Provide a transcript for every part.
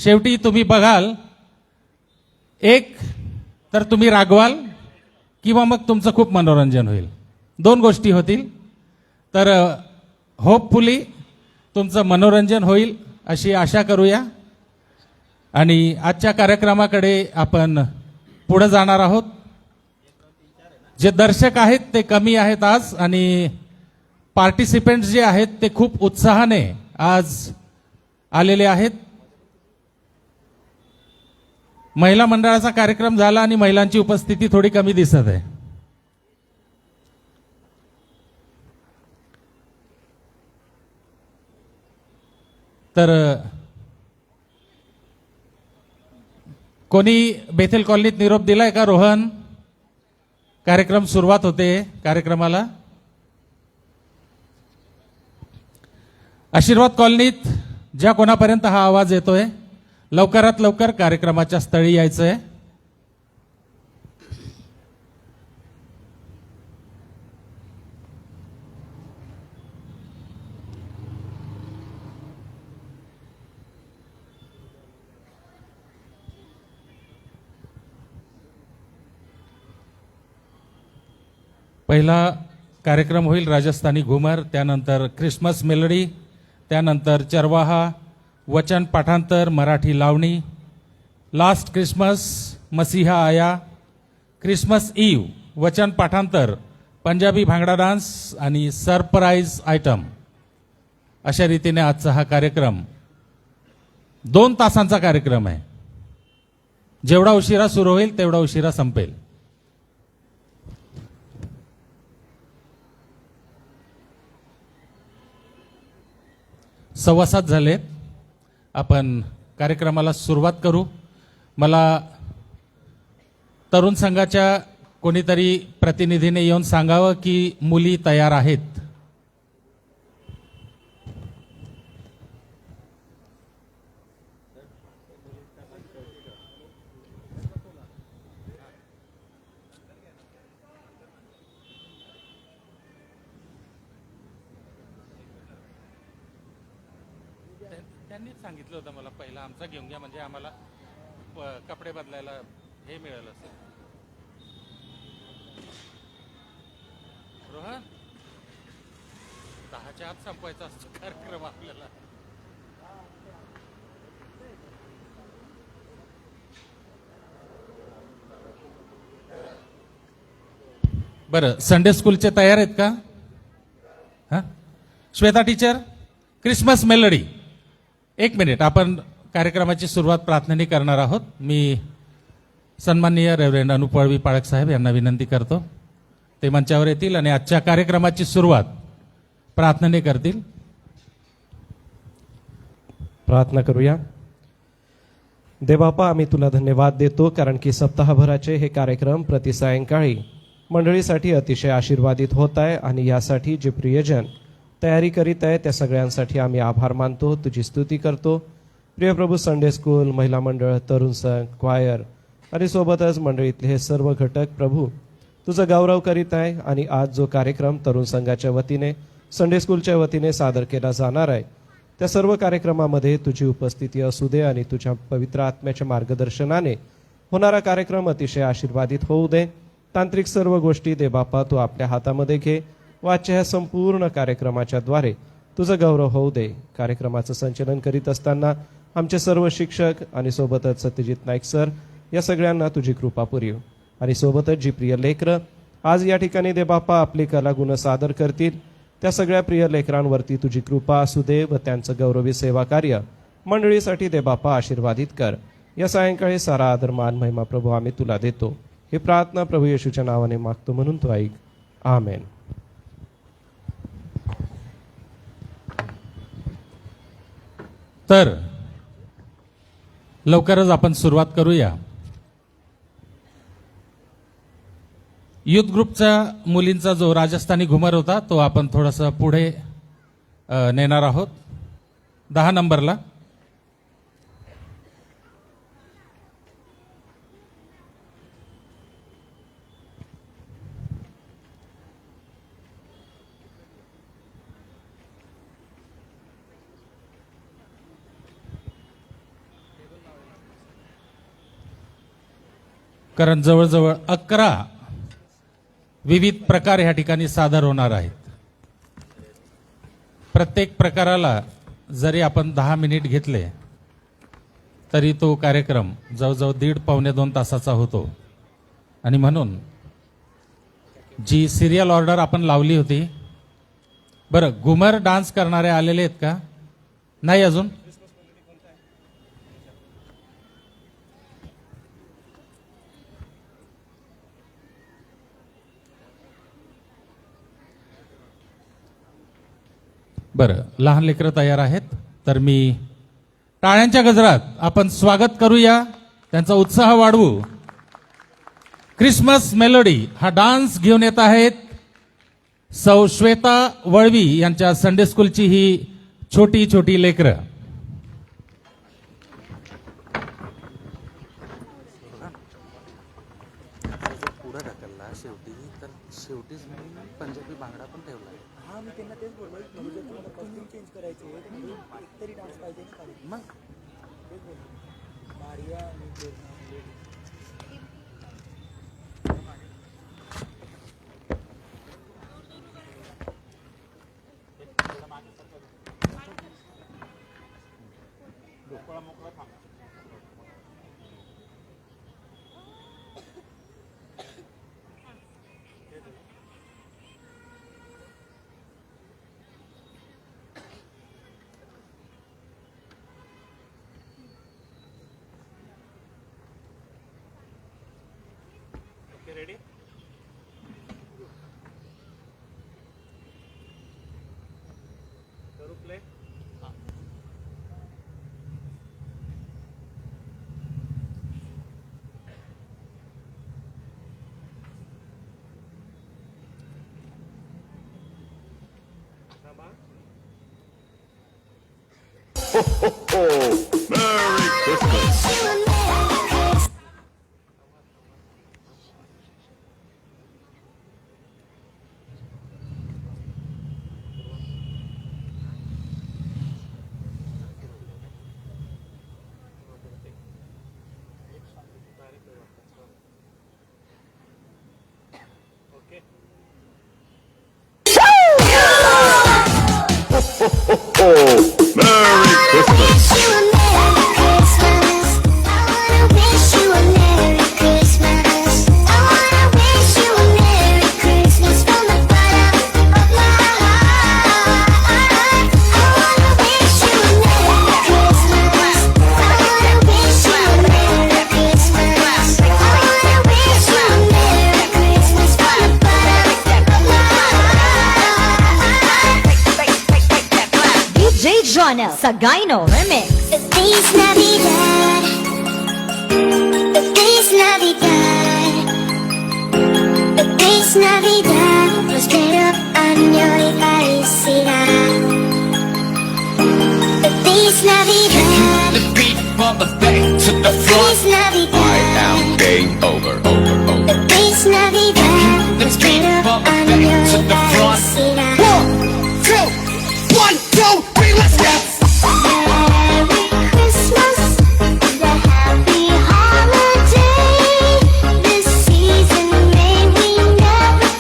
शेवटी तुम्ही बघाल, एक तर तुम्ही रागवाल किंवा मग तुमचं खूप मनोरंजन होईल, दोन गोष्टी होतील. तर होपफुली तुमचं मनोरंजन होईल अशी आशा करूया. आणि आजच्या कार्यक्रमाकडे आपण पुढे जाणार आहोत. जे दर्शक आहेत ते कमी आहेत आज, आणि पार्टिसिपेंट्स जे आहेत ते खूप उत्साहाने आज आलेले आहेत. महिला मंडळाचा कार्यक्रम झाला आणि महिलांची उपस्थिती थोडी कमी दिसत आहे. तर कोणी बेथेल कॉलनीत निरोप दिलाय का? रोहन, कार्यक्रम सुरुवात होते कार्यक्रमाला. आशीर्वाद कॉलनीत ज्या कोणापर्यंत हा आवाज येतोय, लवकरात लवकर कार्यक्रमाच्या स्थळी यायचंय. पहिला कार्यक्रम होईल राजस्थानी घुमर, त्यानंतर ख्रिसमस मेलडी, त्यानंतर चरवाहा, वचन पाठांतर मराठी लावणी, लास्ट क्रिसमस मसीहा आया, क्रिसमस ईव वचन पाठांतर पंजाबी भांगडा डान्स आणि सरप्राईज आयटम. अशा रीतीने आजचा हा कार्यक्रम 2 तासांचा कार्यक्रम आहे. जेवढा उशिरा सुरू होईल तेवढा उशिरा संपेल. सव्वा 7 झालेत. आपण कार्यक्रमाला सुरुवात करू. मला तरुण संघाच्या कोणीतरी प्रतिनिधीने येऊन सांगावं की मुली तयार आहेत. त्यांनीच सांगितलं होतं मला, पहिला आमचा घेऊन घ्या म्हणजे आम्हाला कपडे बदलायला हे मिळालं असेल. रोहन, 10च्या आत संपवायचा असतो कार्यक्रम आपल्याला. बरं, संडे स्कूलचे तयार आहेत का? हा, Shweta teacher, Christmas melody. 1 minute, आपण कार्यक्रमाची सुरुवात प्रार्थनेने करणार आहोत. मी सन्माननीय रेव्हरेंड अनुपळवी पाळक साहेब यांना विनंती करतो, ते मंचावर येतील आणि आजच्या कार्यक्रमाची सुरुवात प्रार्थनेने करतील. प्रार्थना करूया. देवबापा, आम्ही तुला धन्यवाद देतो, कारण की सप्ताहभराचे हे कार्यक्रम प्रति सायंकाळी मंडळीसाठी अतिशय आशीर्वादित होत आहे. आणि यासाठी जे प्रियजन तयारी करीत आहे त्या सगळ्यांसाठी आम्ही आभार मानतो, तुझी स्तुती करतो. प्रिय प्रभू, संडे स्कूल, महिला मंडळ, तरुण संघ, क्वायर आणि सोबतच मंडळीतले हे सर्व घटक प्रभू तुझं गौरव करीत आहे. आणि आज जो कार्यक्रम तरुण संघाच्या वतीने, संडे स्कूलच्या वतीने सादर केला जाणार आहे, त्या सर्व कार्यक्रमामध्ये तुझी उपस्थिती असू दे आणि तुझ्या पवित्र आत्म्याच्या मार्गदर्शनाने होणारा कार्यक्रम अतिशय आशीर्वादित होऊ दे. तांत्रिक सर्व गोष्टी दे बापा तू आपल्या हातामध्ये घे. वाच्या ह्या संपूर्ण कार्यक्रमाच्या द्वारे तुझं गौरव होऊ दे. कार्यक्रमाचं संचलन करीत असताना आमचे सर्व शिक्षक आणि सोबतच सत्यजित नाईक सर या सगळ्यांना तुझी कृपा पुरीव. आणि सोबतच जी प्रिय लेकरं आज या ठिकाणी दे बापा आपली कलागुण सादर करतील, त्या सगळ्या प्रिय लेकरांवरती तुझी कृपा असू दे व त्यांचं गौरवी सेवा कार्य मंडळीसाठी दे बापा आशीर्वादित कर. या सायंकाळी सारा आदर मान महिमा प्रभू आम्ही तुला देतो. ही प्रार्थना प्रभू येशूच्या नावाने मागतो, म्हणून तू ऐक. आमेन. तर लवकरच आपण सुरुवात करूया. युथ ग्रुपच्या मुलींचा जो राजस्थानी घुमर होता तो आपण थोडासा पुढे नेणार आहोत. 10 नंबरला कारण जवळजवळ 11 विविध प्रकार ह्या ठिकाणी सादर होणार आहेत. प्रत्येक प्रकाराला जरी आपण 10 मिनिट घेतले तरी तो कार्यक्रम जवळजवळ 1.5-2 तासाचा होतो. आणि म्हणून जी सिरियल ऑर्डर आपण लावली होती, बरं घुमर डान्स करणारे आलेले आहेत का? नाही अजून? बरं, लहान लेकरं तयार आहेत, तर मी टाळ्यांच्या गजरात आपण स्वागत करूया, त्यांचा उत्साह वाढवू. क्रिसमस मेलोडी हा डान्स घेऊन येत आहेत सौ श्वेता वळवी यांच्या संडे स्कूलची ही छोटी छोटी लेकरं. पुढं ढकलला शेवटीच मी पंजाबी बांगडा पण ठेवला. हा मी त्यांना तेच बोललो म्हणजे जर तुम्हाला कॉस्ट्युम चेंज करायचे आहे तर एकतरी डान्स पाहिजे ना खाली. मग तेच बोललो मारिया आणि Merry Christmas. Merry Christmas. DJ Jonel Sagaino Remix. Feliz Navidad. Feliz Navidad. Feliz Navidad. Prospero año y felicidad. Feliz Navidad. The beat from the back to the Feliz front. Navidad. I am game over. Feliz Navidad. The beat Prospero from the año back to y the front. felicidad. 1, 2, 3, let's go. Merry Christmas, the happy holiday. This season may we never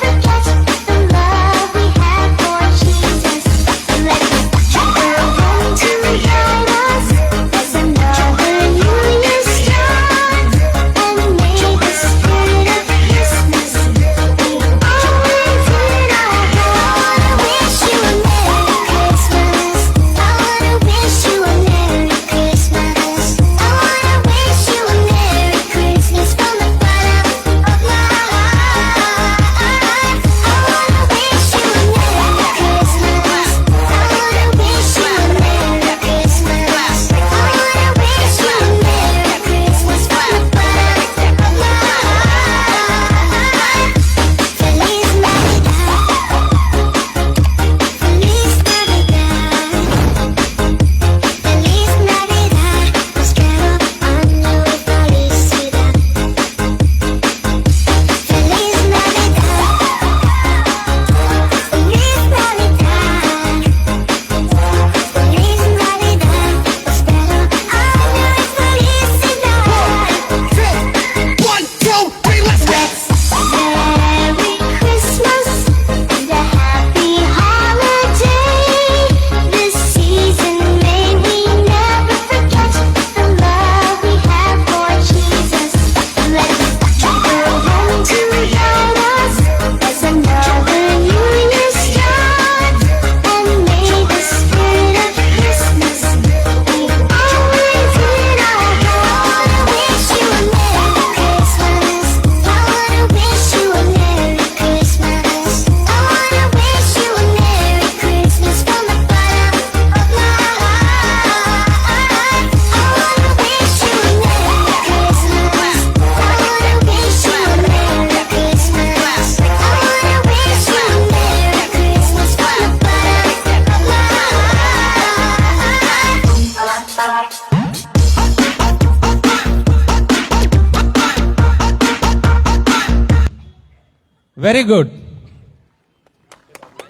very good.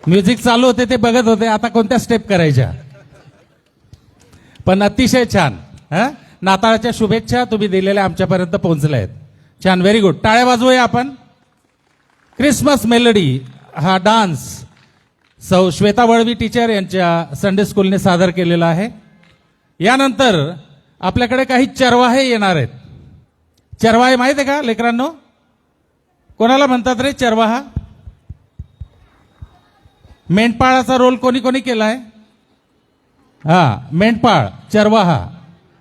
Music चालू होते ते बघत होते आता कोणत्या step करायच्या. पण अतिशय छान. नाताळच्या शुभेच्छा तुम्ही दिलेल्या आमच्यापर्यंत पोहोचल्या आहेत. छान, व्हेरी गुड. टाळ्या वाजवूया आपण. क्रिसमस मेलडी हा डान्स सौ श्वेता वळवी टीचर यांच्या संडे स्कूलने सादर केलेला आहे. यानंतर आपल्याकडे काही चरवाहे येणार आहेत. चरवाहे माहित आहे का लेकरांनो? कोणाला म्हणतात रे चरवाहा? मेंढपाळाचा रोल कोणी कोणी केलाय? मेंढपाळ, चरवाहा.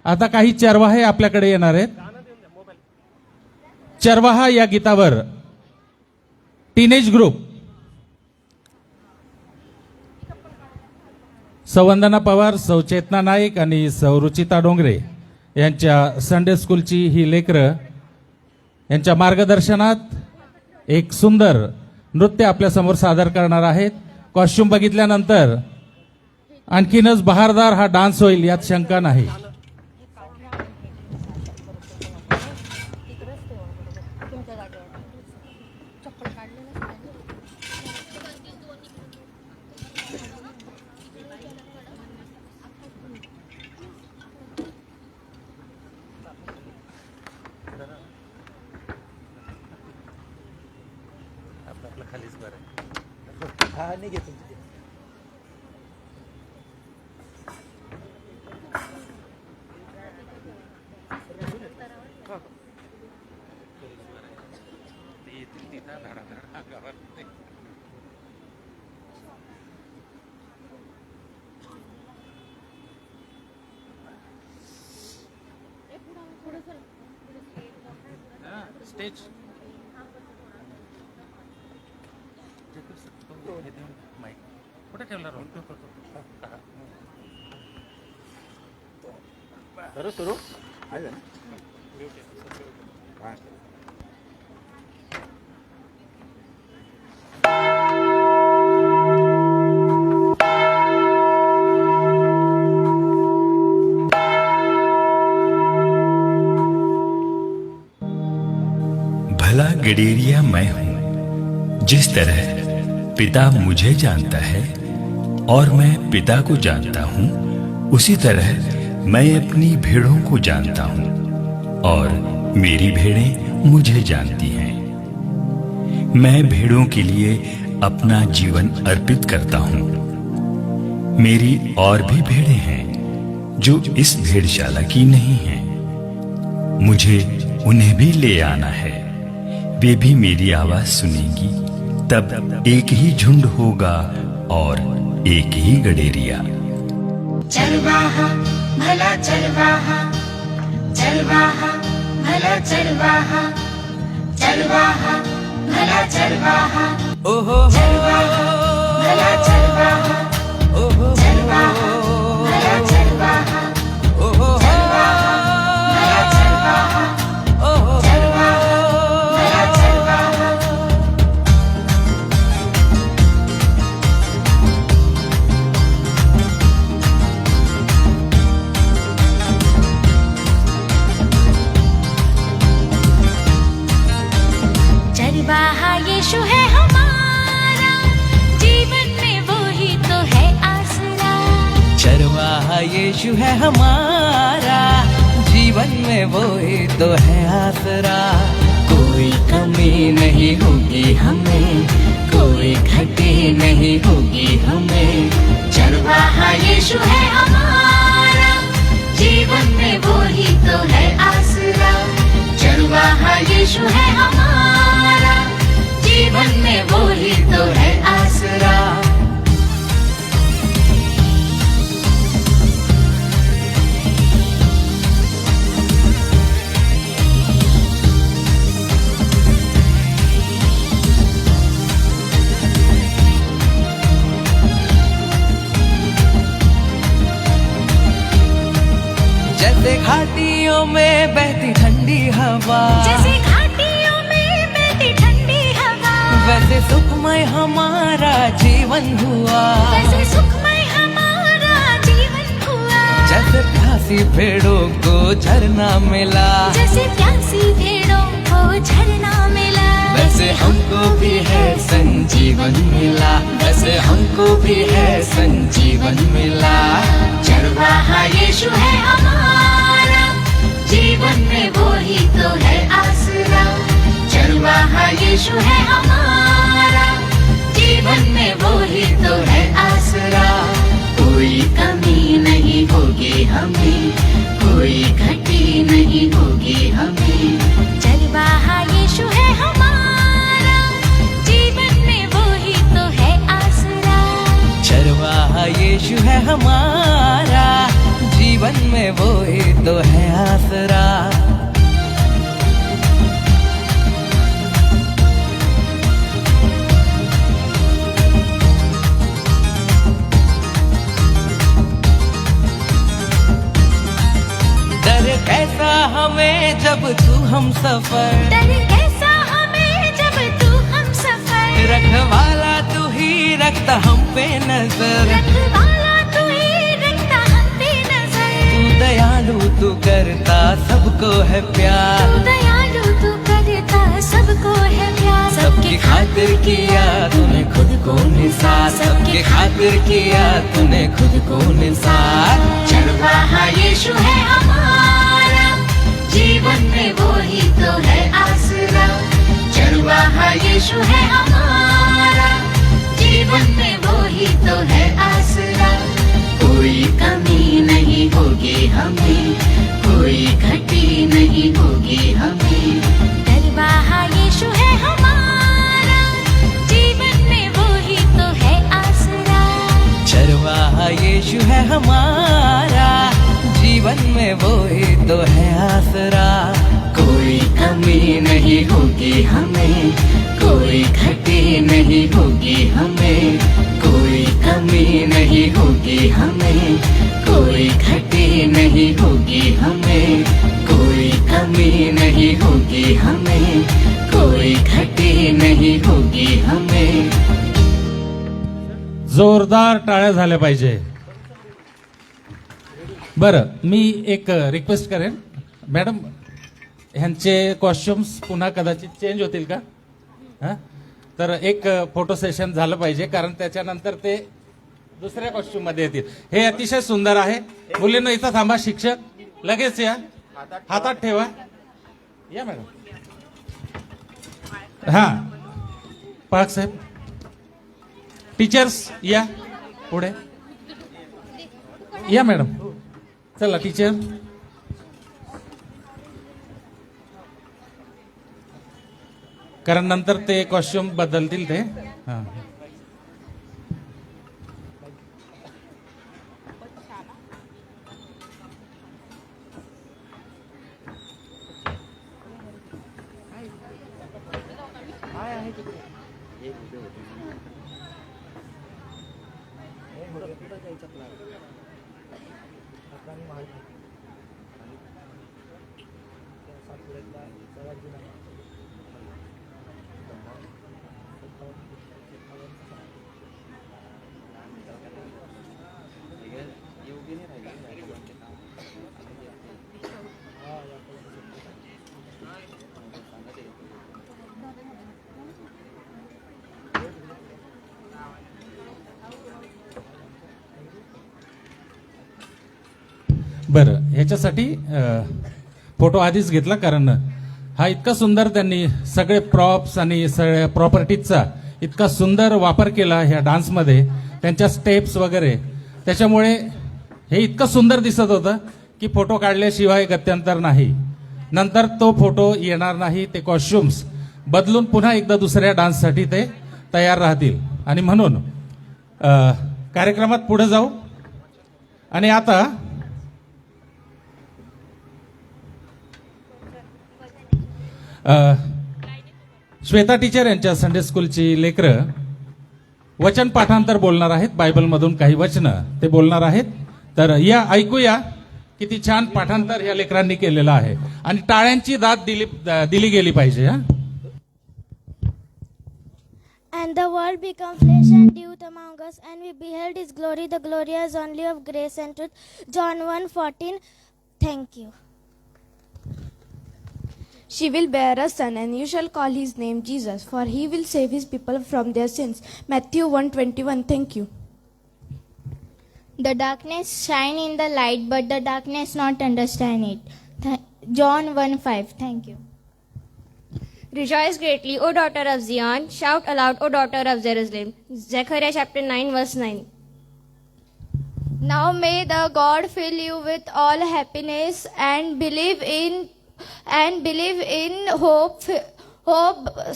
आता काही चरवाहे आपल्याकडे येणार आहेत. चरवाहा या गीतावर टीनेज ग्रुप सौ वंदना पवार, सौ चेतना नाईक आणि सौ रुचिता डोंगरे यांच्या संडे स्कूलची ही लेकरं यांच्या मार्गदर्शनात एक सुंदर नृत्य आपल्यासमोर सादर करणार आहेत. कॉस्ट्युम बघितल्यानंतर आणखीनच बहारदार हा डान्स होईल यात शंका नाही. आपलं खालीच बरं आहे. हा नाही घेतो तिथे. स्टेज माईक कुठे ठेवला रोल? सुरू आहे ना. भला गडेरिया मैं हूं, जिस तरह पिता मुझे जानता है और मैं पिता को जानता हूं, उसी तरह मैं अपनी भेड़ों को जानता हूं और मेरी भेड़ें मुझे जानती हैं. मैं भेड़ों के लिए अपना जीवन अर्पित करता हूं. मेरी और भी भेड़ें हैं जो इस भेड़शाला की नहीं हैं. मुझे उन्हें भी ले आना है. वे भी मेरी आवाज सुनेंगी. तब एक ही झुंड होगा और एक ही गडेरिया. चरवाहा भला चरवाहा, चरवाहा भला चरवाहा, चरवाहा भला चरवाहा, ओहो चरवाहा भला चरवाहा, ओहो चरवाहा भला चरवाहा, ओहो चरवाहा भला चरवाहा, ओहो चरवाहा भला चरवाहा. चरवाहा यीशु है हमारा, जीवन में वो ही तो है आसरा. चरवाहा यीशु है हमारा, जीवन में वो ही तो है आसरा. कोई कमी नहीं होगी हमें, कोई घटी नहीं होगी हमें. चरवाहा यीशु है हमारा, जीवन में वो ही तो है आसरा. चरवाहा यीशु है हमारा, जीवन में वो ही तो है आसरा. जैसे घाटियों में बहती ठंडी हवा, जैसे घाटियों में बहती ठंडी हवा, वैसे सुखमय हमारा जीवन हुआ. वैसे सुखमय हमारा जीवन हुआ. जैसे प्यासी भेड़ों को झरना मिला, जैसे प्यासी भेड़ों को झरना मिला. वैसे वैसे हमको भी है संजीवन मिला, वैसे हमको भी है संजीवन मिला। चरवाहा यीशु है हमारा, जीवन में वो ही तो है आसरा। चरवाहा यीशु है हमारा, जीवन में वो ही तो है आसरा। कोई कमी नहीं होगी हमें, कोई घटी नहीं होगी हमें। चरवाहा यीशु है हमारा, जीवन में वो ही तो है आसरा। चरवाहा यीशु है हमारा, जीवन में वो ही तो है आसरा। डर कैसा हमें जब तू हम सफर, डर कैसा हमें जब तू हम सफर। रखवाला तू ही रखता हम पे नजर, रखवाला तू ही रखता हम पे नजर। तू दयालु तू करता सबको है प्यार, तू दयालु तू करता सबको है प्यार। सबकी खातिर किया तूने खुद को निसार, सबकी खातिर किया तूने खुद को निसार। चरवाहा यीशु है हमारा, जीवन में वो ही तो है आसरा। चरवाहा यीशु है हमारा, जीवन में वो ही तो है आसरा। कोई कमी नहीं होगी हमें, कोई घटी नहीं होगी हमें। चरवाहा यीशु है हमारा, जीवन में वो ही तो है आसरा। चरवाहा यीशु है हमारा, जीवन में वो ही तो है आसरा। कोई कमी नहीं होगी हमें, कोई घटी नहीं होगी हमें। कोई कमी नहीं होगी हमें, कोई घटी नहीं होगी हमें। कोई कमी नहीं होगी हमें, कोई घटी नहीं होगी हमें। जोरदार टाळ्या झाल्या पाहिजे. बरं, मी एक रिक्वेस्ट करेन मॅडम, ह्यांचे कॉस्ट्युम्स पुन्हा कदाचित चेंज होतील का? हां, तर एक फोटो सेशन झालं पाहिजे, कारण त्याच्यानंतर ते दुसऱ्या कॉस्ट्युम मध्ये येतील. हे अतिशय सुंदर आहे. मुलींनो इथं थांबा, शिक्षक लगेच या, हातात ठेवा. या मॅडम. हां, पार्क साहेब, टीचर्स या पुढे या. मॅडम चला टीचर. कारण नंतर ते कॉस्ट्युम बदलतील ते. हां, बरं, ह्याच्यासाठी फोटो आधीच घेतला, कारण हा इतका सुंदर त्यांनी सगळे प्रॉप्स आणि सगळ्या प्रॉपर्टीजचा इतका सुंदर वापर केला ह्या डान्समध्ये, त्यांच्या स्टेप्स वगैरे. त्याच्यामुळे हे इतकं सुंदर दिसत होतं की फोटो काढल्याशिवाय गत्यंतर नाही. नंतर तो फोटो येणार नाही, ते कॉस्ट्युम्स बदलून पुन्हा एकदा दुसऱ्या डान्ससाठी ते तयार राहतील. आणि म्हणून कार्यक्रमात पुढे जाऊ. आणि आता श्वेता टीचर यांच्या संडे स्कूलची लेकरं वचन पाठांतर बोलणार आहेत. बायबलमधून काही वचनं ते बोलणार आहेत. तर या ऐकूया किती छान पाठांतर या लेकरांनी केलेलं आहे. आणि टाळ्यांची दाद दिली गेली पाहिजे. हा. And the Word became flesh and dwelt among us, and we beheld His glory, the glory as only of grace and truth. John 1:14. Thank you. She will bear a son, and you shall call his name Jesus, for he will save his people from their sins. Matthew 1:21. Thank you. The darkness shine in the light, but the darkness not understand it. John 1:5. Thank you. Rejoice greatly, O daughter of Zion. Shout aloud, O daughter of Jerusalem. Zechariah chapter 9 verse 9. Now may the God fill you with all happiness and believe in hope,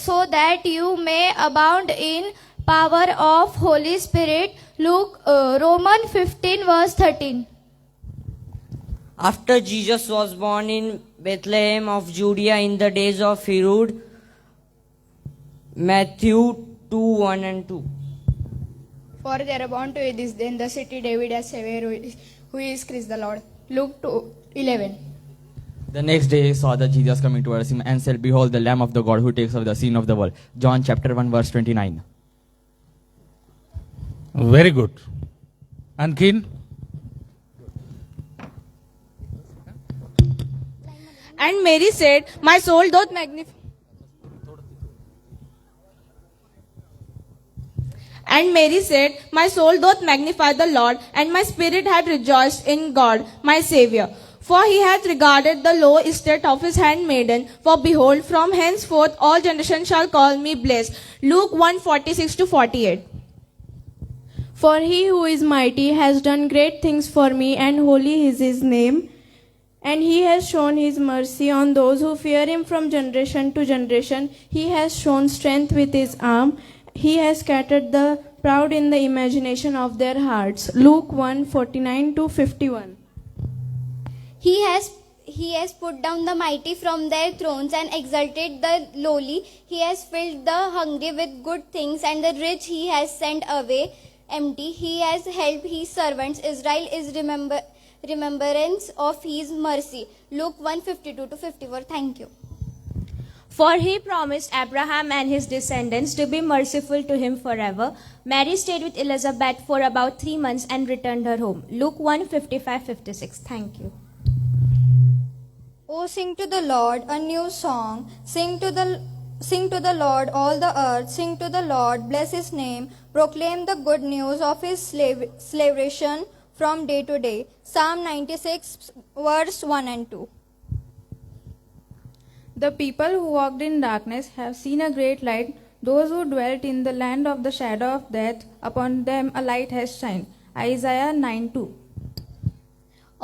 so that you may abound in power of Holy Spirit. Romans 15 verse 13. After Jesus was born in Bethlehem of Judea in the days of Herod, Matthew 2:1 and 2. For there are born to you this day in the city David as Savior, who is Christ the Lord. Luke 2:11. The next day saw the Jesus coming towards him and said, Behold, the Lamb of the God who takes away the sin of the world. John chapter 1 verse 29. Very good. आणखीन And Mary said, My soul doth magnify. And Mary said, My soul doth magnify the Lord, and my spirit hath rejoiced in God, my Saviour. For he hath regarded the low estate of his handmaiden. For behold, from henceforth all generations shall call me blessed. Luke 1:46-48. For he who is mighty has done great things for me, and holy is his name. And he has shown his mercy on those who fear him from generation to generation. He has shown strength with his arm. He has scattered the proud in the imagination of their hearts. Luke 1:49-51. He has put down the mighty from their thrones and exalted the lowly. He has filled the hungry with good things, and the rich he has sent away empty. He has helped his servants. Israel is remembrance of his mercy. Luke 1:52-54. Thank you. For he promised Abraham and his descendants to be merciful to him forever. Mary stayed with Elizabeth for about 3 months and returned her home. Luke 1:55-56. Thank you. Oh, sing to the Lord a new song. Sing to the Lord all the earth. Sing to the Lord, bless his name. Proclaim the good news of his salvation from day to day. Psalm 96 verse 1 and 2. The people who walked in darkness have seen a great light. Those who dwelt in the land of the shadow of death, upon them a light has shined. Isaiah 9:2.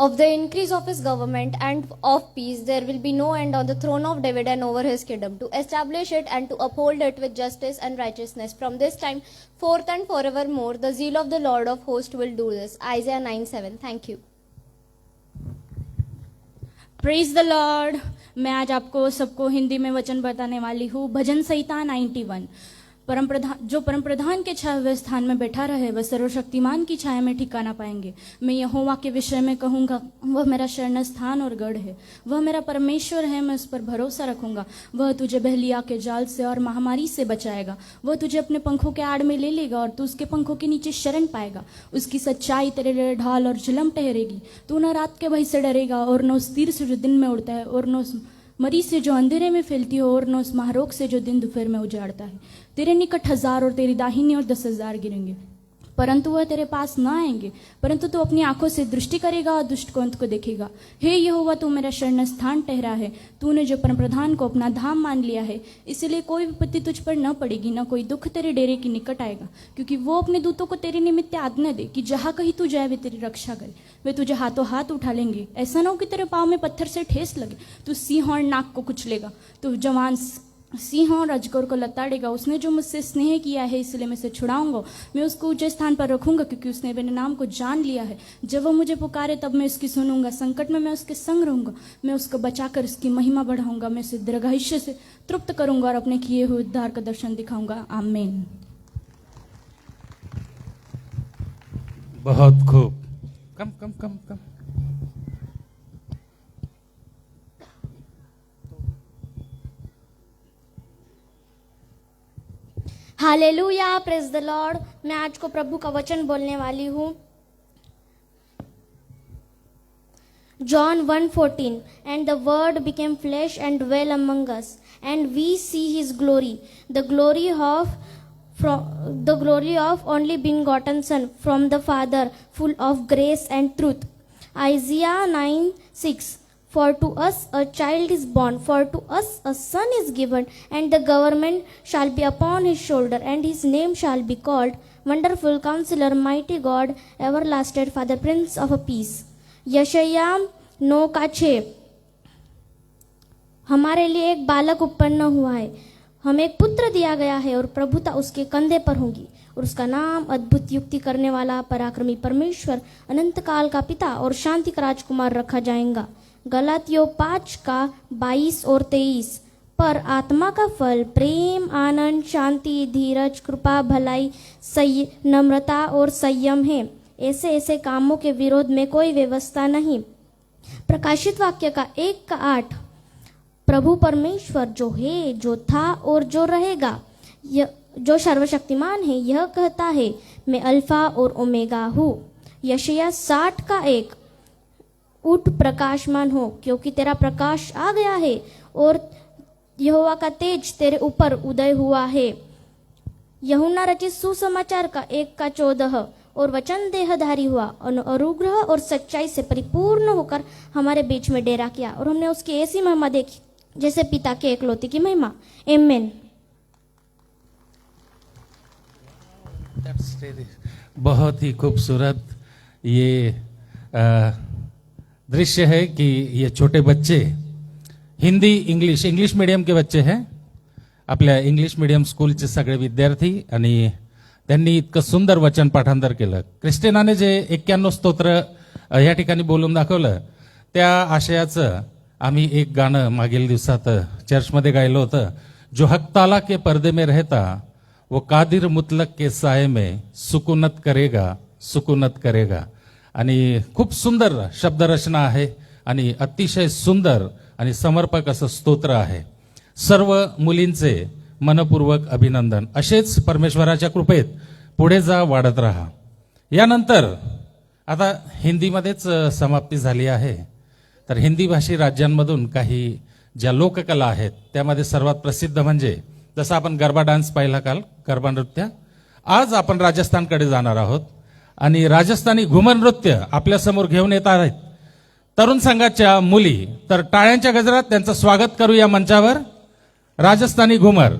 Of the increase of his government and of peace there will be no end on the throne of David and over his kingdom, to establish it and to uphold it with justice and righteousness from this time forth and forevermore. The zeal of the Lord of hosts will do this. Isaiah 9:7. Thank you. Praise the lord. मैं आज आपको सबको हिंदी में वचन बताने वाली हूँ. भजन संहिता 91. परम प्रधान के छाए हुए स्थान में बैठा रहे वह सर्वशक्तिमान की छाया में ठिकाना पाएंगे. मैं यहोवा के विषय में कहूँगा, वह मेरा शरण स्थान और गढ़ है. वह मेरा परमेश्वर है, मैं उस पर भरोसा रखूंगा. वह तुझे बहलिया के जाल से और महामारी से बचाएगा. वह तुझे अपने पंखों के आड़ में ले लेगा और तू उसके पंखों के नीचे शरण पाएगा. उसकी सच्चाई तेरे लिए ढाल और झिलम ठहरेगी. तू न रात के भय से डरेगा और न उस तीर से जो दिन में उड़ता है, और न उस मरी से जो अंधेरे में फैलती हो, और न उस महारोग से जो दिन दोपहर में उजाड़ता है. तेरे निकट 1000 और तेरी दाहिनी और 10,000 गिरेंगे, परंतु वह तेरे पास न आएंगे. परंतु तू अपनी आंखों से दृष्टि करेगा और दुष्ट को अंत को देखेगा. हे यहोवा, तू मेरा शरण स्थान ठहरा है. तूने जो परमप्रधान को अपना धाम मान लिया है, इसलिए कोई विपत्ति तुझ पर न पड़ेगी, न कोई दुख तेरे डेरे के निकट आएगा. क्योंकि वो अपने दूतों को तेरे निमित्त आज्ञा दे कि जहाँ कहीं तू जाए वे तेरी रक्षा करे. वे तुझे हाथों हाथ उठा लेंगे. ऐसा न हो कि तेरे पाँव में पत्थर से ठेस लगे. तू सिंह और नाग को कुचलेगा. तू जवान सिंह और अजगर को लताड़ेगा. उसने जो मुझसे स्नेह किया है, इसलिए मैं उसे छुड़ाऊंगा. मैं उसको ऊंचे स्थान पर रखूंगा, क्योंकि उसने मेरे नाम को जान लिया है. जब वो मुझे पुकारे तब मैं उसकी सुनूंगा. संकट में मैं उसके संग रहूंगा. मैं उसको बचाकर उसकी महिमा बढ़ाऊंगा. मैं उसे दीर्घायुष्य से तृप्त करूंगा और अपने किए हुए उद्धार का दर्शन दिखाऊंगा. आमीन. बहुत खूब. Come come come come. Hallelujah, praise the lord. मैं आज को प्रभु का वचन बोलने वाली हूँ. John 1:14, and the word became flesh and dwelt among us, and we see his glory, the glory of only begotten son from the Father, full of grace and truth. Isaiah 9:6, for to us a child is born, for to us a son is given, and the government shall be upon his shoulder, and his name shall be called Wonderful Counselor, Mighty God, Everlasting Father, Prince of Peace. यशायाह 9:6, हमारे लिए एक बालक उत्पन्न हुआ है, हमें एक पुत्र दिया गया है, और प्रभुता उसके कंधे पर होगी, और उसका नाम अद्भुत युक्ति करने वाला, पराक्रमी परमेश्वर, अनंत काल का पिता और शांति का राजकुमार रखा जाएगा. गलातियों 5:22 और 23, पर आत्मा का फल प्रेम, आनंद, शांति, धीरज, कृपा, भलाई, नम्रता और संयम है. ऐसे कामों के विरोध में कोई व्यवस्था नहीं. प्रकाशित वाक्य का 1:8, प्रभु परमेश्वर जो है, जो था और जो रहेगा, जो सर्वशक्तिमान है, यह कहता है, मैं अल्फा और ओमेगा हूँ. यशायाह 60:1, उठ प्रकाशमान हो, क्योंकि तेरा प्रकाश आ गया है, और यहोवा का तेज तेरे ऊपर उदय हुआ है. यूहन्ना रचित सुसमाचार का 1:14, और वचन देहधारी हुआ, अनुग्रह और सच्चाई से परिपूर्ण होकर हमारे बीच में डेरा किया, और हमने उसकी ऐसी महिमा देखी जैसे पिता के एकलौते की महिमा. आमीन. बहुत ही खूबसूरत ये दृश्य है कि ये छोटे बच्चे हिंदी इंग्लिश मीडियम के बच्चे हैं, आपल्या इंग्लिश मीडियम स्कूलचे सगळे विद्यार्थी, आणि त्यांनी इतकं सुंदर वचन पाठांतर केलं. क्रिस्टिनाने जे 91 स्तोत्र या ठिकाणी बोलून दाखवलं, त्या आशयाचं आम्ही एक गाणं मागील दिवसात चर्चमध्ये गायलं होतं. जो हक ताला के पर्दे में रहता वो कादिर मुतलक के साये में सुकुनत करेगा. आणि खूप सुंदर शब्दरचना आहे आणि अतिशय सुंदर आणि समर्पक असं स्तोत्र आहे. सर्व मुलींचे मनपूर्वक अभिनंदन. असेच परमेश्वराच्या कृपेत पुढे जा, वाढत राहा. यानंतर आता हिंदीमध्येच समाप्ती झाली आहे, तर हिंदी भाषी राज्यांमधून काही ज्या लोककला आहेत त्यामध्ये सर्वात प्रसिद्ध म्हणजे जसं आपण गरबा डान्स पाहिला काल, गरबा नृत्य. आज आपण राजस्थानकडे जाणार आहोत आणि राजस्थानी घुमर नृत्य आपल्या समोर घेऊन येत आहेत तरुण संघाच्या मुली. तर टाळ्यांच्या गजरात त्यांचं स्वागत करूया मंचावर. राजस्थानी घुमर.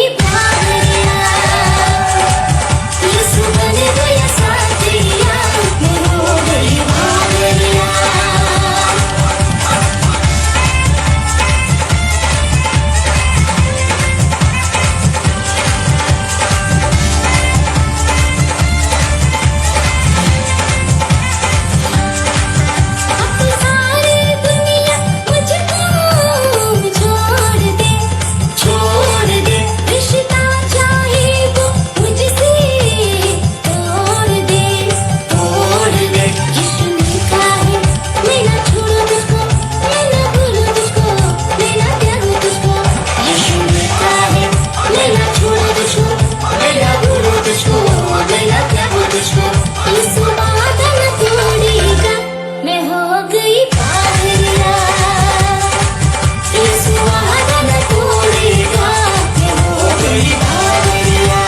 गई बावरिया, यीशु बन गया साथिया, मैं हो गई बावरिया। अब सारी दुनिया मुझको छोड़ दे, छोड़ दे, रिश्ता चाहे वो मुझसे तोड़ दे, तोड़ दे। यीशु ने कहा है मैं ना छोड़ूं तुझको, मैं ना भूलूं तुझको, मैं ना त्यागूं तुझको। यीशु ने कहा है मैं ना छोड़ूं तुझको, मैं ना भूलूं तुझको, मैं ना त्यागूं तुझको। यीशु वादा न तोड़ेगा, मैं हो गई बावरिया, यीशु वादा न तोड़ेगा, मैं हो गई बावरिया।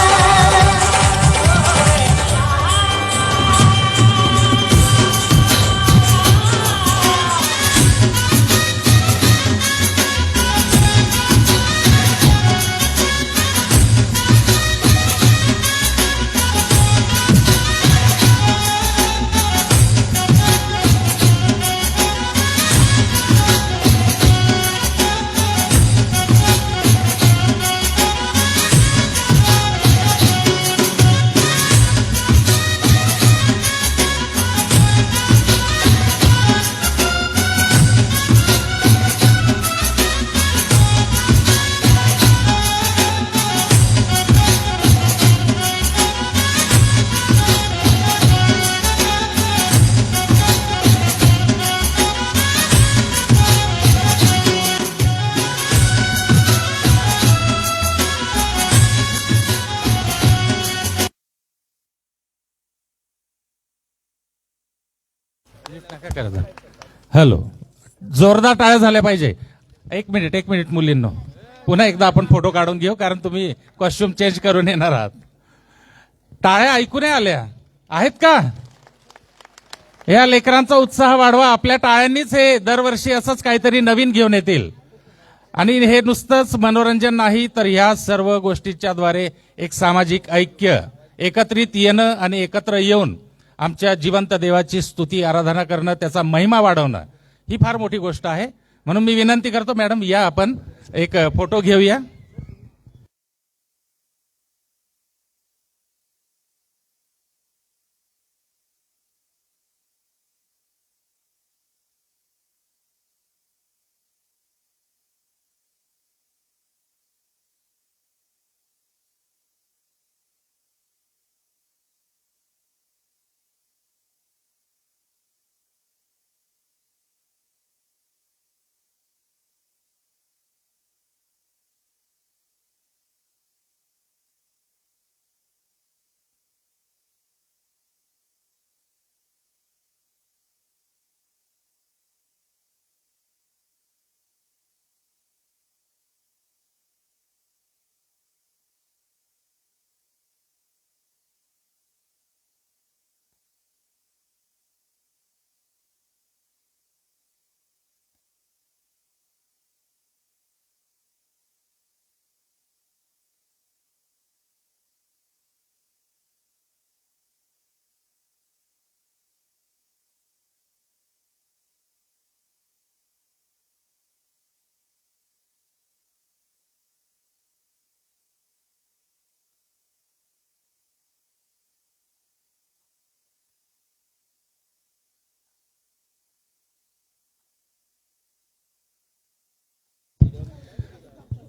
हॅलो, जोरदार टाळ्या झाल्या पाहिजे. एक मिनिट मुलींनो, पुन्हा एकदा आपण फोटो काढून घेऊ, कारण तुम्ही कॉस्ट्युम चेंज करून येणार आहात. टाळ्या ऐकू नाही आल्या आहेत का? या लेकरांचा उत्साह वाढवा. आपल्या टाळ्यांनीच हे दरवर्षी असंच काहीतरी नवीन घेऊन येतील. आणि हे नुसतंच मनोरंजन नाही, तर या सर्व गोष्टीच्या द्वारे एक सामाजिक ऐक्य, एकत्रित येणं आणि एकत्र येऊन आमच्या जिवंत देवाची स्तुती आराधना करणं, त्याचा महिमा वाढवणं, ही फार मोठी गोष्ट आहे. म्हणून मी विनंती करतो, मॅडम या आपण एक फोटो घेऊया.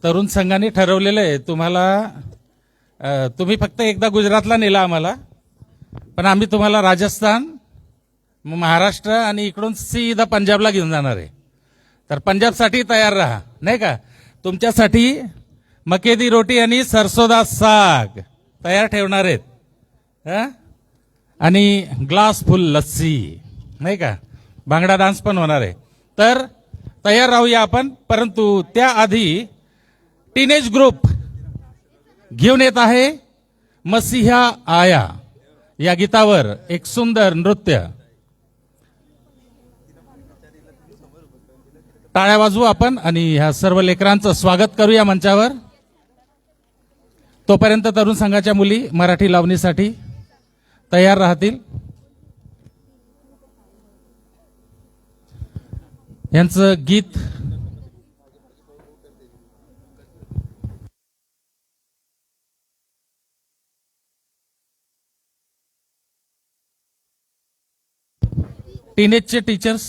तरुण संघाने ठरवलेलं आहे तुम्हाला, तुम्ही फक्त एकदा गुजरातला नेला आम्हाला, पण आम्ही तुम्हाला राजस्थान, महाराष्ट्र आणि इकडून सीधा पंजाबला घेऊन जाणार आहे. तर पंजाबसाठी तयार राहा, नाही का? तुमच्यासाठी मकेदी रोटी आणि सरसोदा साग तयार ठेवणार आहेत, आणि ग्लास फुल लस्सी, नाही का? भांगडा डान्स पण होणार आहे. तर तयार राहूया आपण. परंतु त्याआधी टीनेज ग्रुप घेऊन येत आहे मसीहा आया या गीतावर एक सुंदर नृत्य. टाळ्या वाजवू आपण आणि ह्या सर्व लेकरांचं स्वागत करूया मंचावर. तोपर्यंत तरुण संघाच्या मुली मराठी लावणीसाठी तयार राहतील. यांचं गीत टीनेजचे टीचर्स.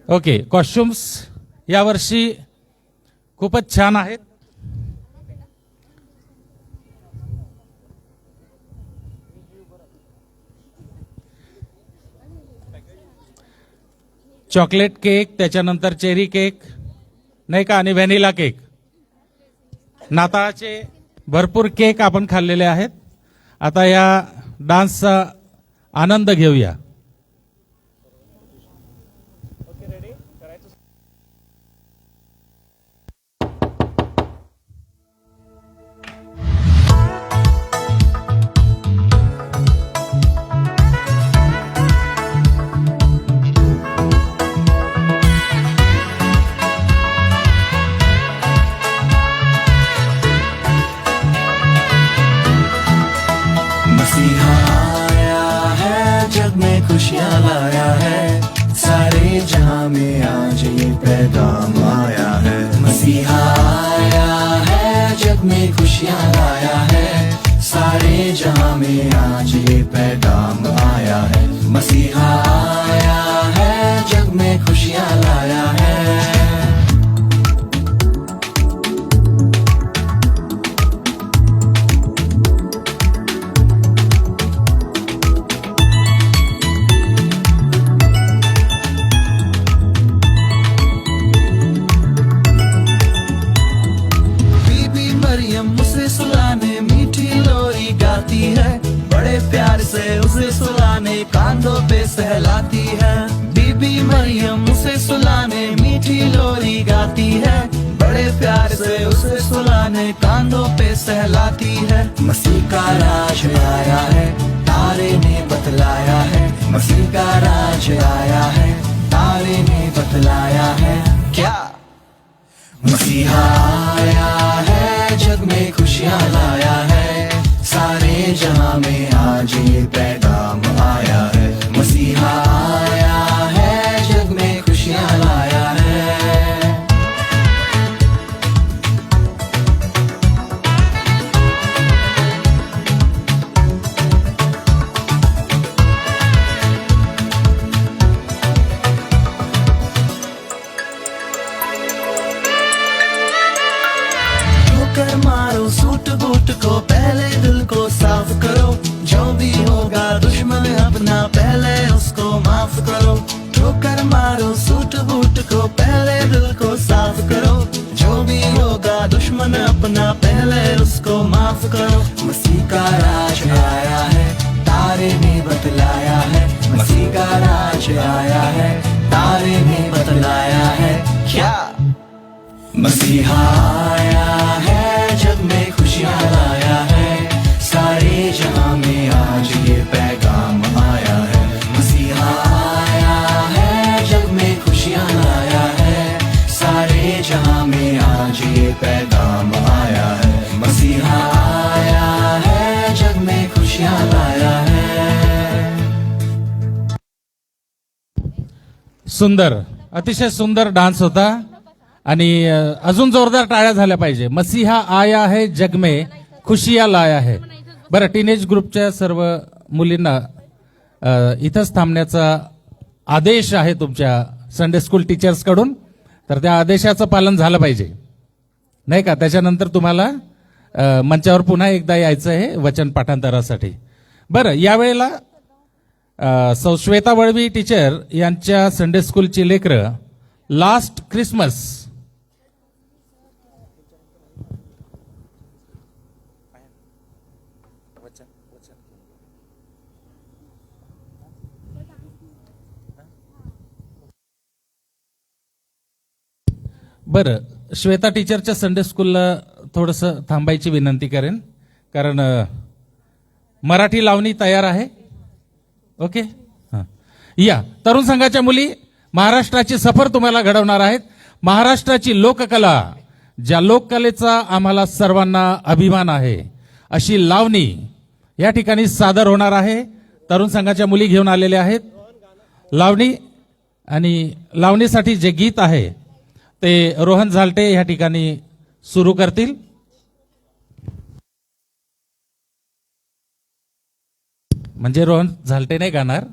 ओके, कॉस्ट्युम्स यावर्षी खूपच छान आहेत. चॉकलेट केक, त्याच्यानंतर चेरी केक नाही का, आणि व्हॅनिला केक. नाताळाचे भरपूर केक आपण खाल्लेले आहेत. आता या डान्सचा आनंद घेऊया. मसीहा आया है, जग में खुशियाँ लाया है, सारे जहां में आज ये पैगाम आया है. मसीहा आया है, जग में खुशियाँ लाया है, सारे जहां में आज ये पैगाम आया है. मसीहा आया है, जग में खुशियाँ लाया है. उसे सुलाने मीठी लोरी गाती है, बड़े प्यार से उसे सुलाने कांधों पे सहलाती है. बीबी मरियम उसे सुलाने मीठी लोरी गाती है, बड़े प्यार से उसे सुलाने कांधों पे सहलाती है. मसीह का राज आया है, तारे ने बतलाया है. मसीह का राज आया है, तारे ने बतलाया है. क्या मसीहा आया है, जग में खुशियाँ लाया है, सारे जहां में आज ये पैगाम आया है. मसीहा आया है, जग में खुशियाँ लाया है. कर मारो सूट बूट को, पहले दिल को साफ करो. जो भी होगा दुश्मन अपना, पहले उसको माफ करो. ठोकर मारो सूट बूट को, पहले दिल को साफ करो. जो भी होगा दुश्मन अपना, पहले उसको माफ करो. मसीह का राज आया है, तारे ने बतलाया है. मसीह का राज आया है, तारे ने बतलाया है. क्या मसीहा आया है, जग में खुशियाँ लाया है, सारे जहां में आज ये पैगाम आया है. मसीहा आया है, जग में खुशियाँ लाया है, सारे जहां में आज ये पैगाम आया है. मसीहा आया है, जग में खुशियाँ लाया है. सुंदर, अतिशय सुंदर डान्स होता. आणि अजून जोरदार टाळ्या झाल्या पाहिजे. मसीहा आया है, जग में खुशियाँ लाया है. बरं, टीनेज ग्रुपच्या सर्व मुलींना इथंच थांबण्याचा आदेश आहे तुमच्या संडे स्कूल टीचर्स कडून. तर त्या आदेशाचं पालन झालं पाहिजे नाही का. त्याच्यानंतर तुम्हाला मंचावर पुन्हा एकदा यायचं आहे वचन पाठांतरासाठी. बरं, यावेळेला सौ श्वेता वळवी टीचर यांच्या संडे स्कूलची लेकरं लास्ट क्रिसमस बरं, श्वेता टीचरच्या संडे स्कूलला थोडंसं थांबायची विनंती करेन, कारण मराठी लावणी तयार आहे. ओके, हां, या तरुण संघाच्या मुली महाराष्ट्राची सफर तुम्हाला घडवणार आहेत. महाराष्ट्राची लोककला, ज्या लोककलेचा आम्हाला सर्वांना अभिमान आहे, अशी लावणी या ठिकाणी सादर होणार आहे. तरुण संघाच्या मुली घेऊन आलेल्या आहेत लावणी, आणि लावणीसाठी जे गीत आहे ते रोहन झालटे या ठिकाणी सुरू करतील. म्हणजे रोहन झालटे नाही गाणार.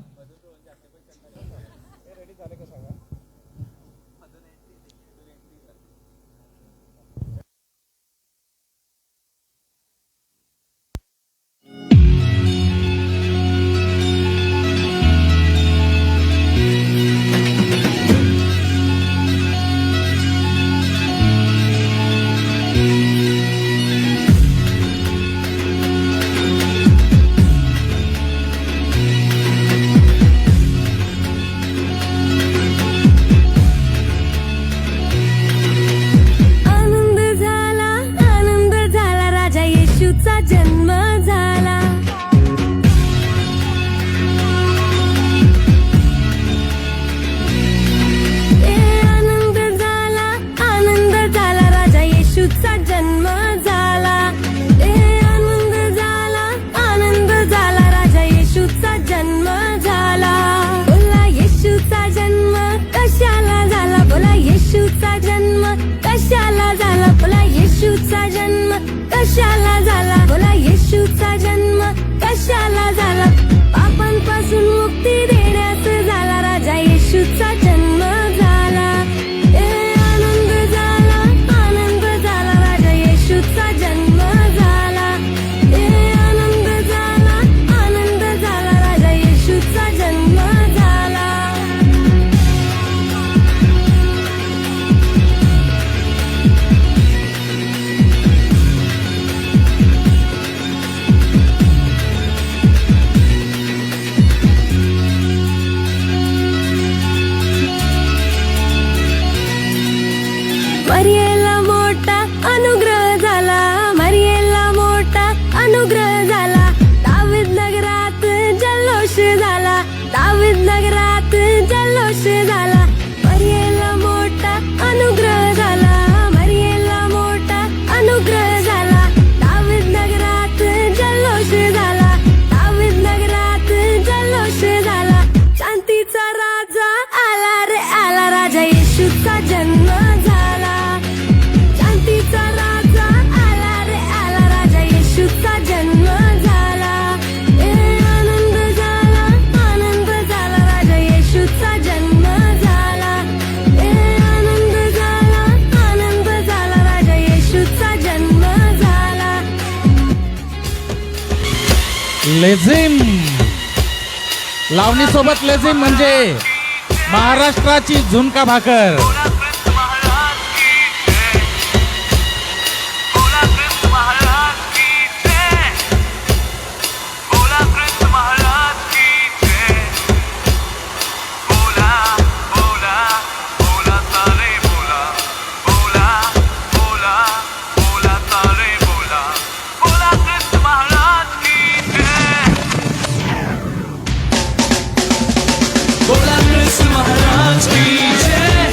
कशाला झाला, बोला येशूचा जन्म कशाला झाला, पापांपासून मुक्ती देण्यास झाला, राजा येशूचा जन्म झाला. आनंद झाला, आनंद झाला, राजा येशूचा जन्म झाला. आनंद झाला, आनंद झाला, राजा येशूचा जन्म झाला. मरियेला मोठा अनुग्रह झाला, मरियेला मोठा अनुग्रह झाला. दावीद नगरात जल्लोष झाला, दावीद नगरात जल्लोष झाला. मरियेला मोठा अनुग्रह झाला, मरियेला मोठा अनुग्रह झाला. दावीद नगरात जल्लोष झाला, दावीद नगरात जल्लोष झाला. शांतीचा राजा आला रे आला, राजा येशूचा जन्म झाला. शांतीचा राजा आला रे आला, राजा येशूचा जन्म झाला. आनंद झाला, आनंद झाला, राजा येशूचा जन्म झाला. आनंद झाला, आनंद झाला, राजा येशूचा जन्म झाला. लेझिम, लावणी सोबत लेझिम म्हणजे महाराष्ट्राची झुणका भाकर. बोला कृष्ण महाराज की जय,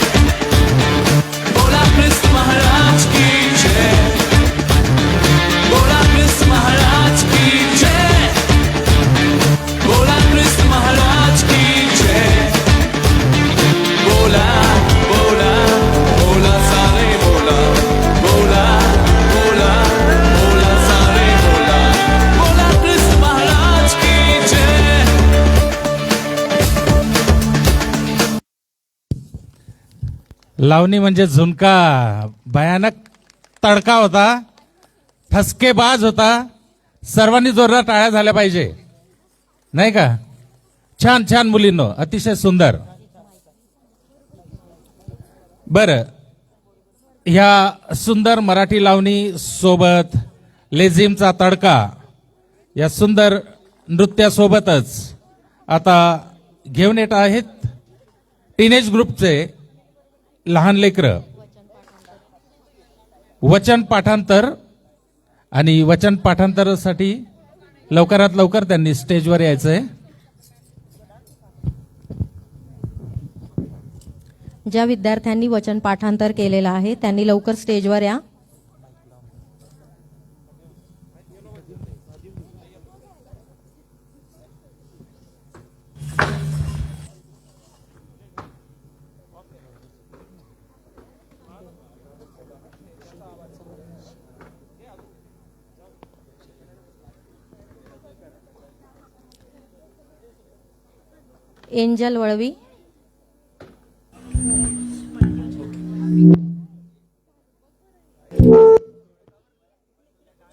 बोला कृष्ण महाराज की जय, बोला कृष्ण महाराज की जय, बोला कृष्ण महाराज की जय. बोला बोला बोला सारे बोला, बोला बोला बोला सारे बोला, बोला कृष्ण महाराज की जय. लावणी म्हणजे झुणका, भयानक तडका होता, ठसकेबाज होता. सर्वांनी जोरदार टाळ्या झाल्या पाहिजे, नाही का? छान छान मुलींनो, अतिशय सुंदर. बरं, ह्या सुंदर मराठी लावणी सोबत लेझिमचा तडका, या सुंदर नृत्यासोबतच आता घेऊन येत आहेत टीनेज ग्रुपचे लहान लेकरं. वचन पाठांतर, आणि वचन पाठांतरासाठी लवकरात लवकर त्यांनी स्टेजवर यायचंय. ज्या विद्यार्थ्यांनी वचन पाठांतर केलेलं आहे त्यांनी लवकर स्टेजवर या. एंजल वळवी,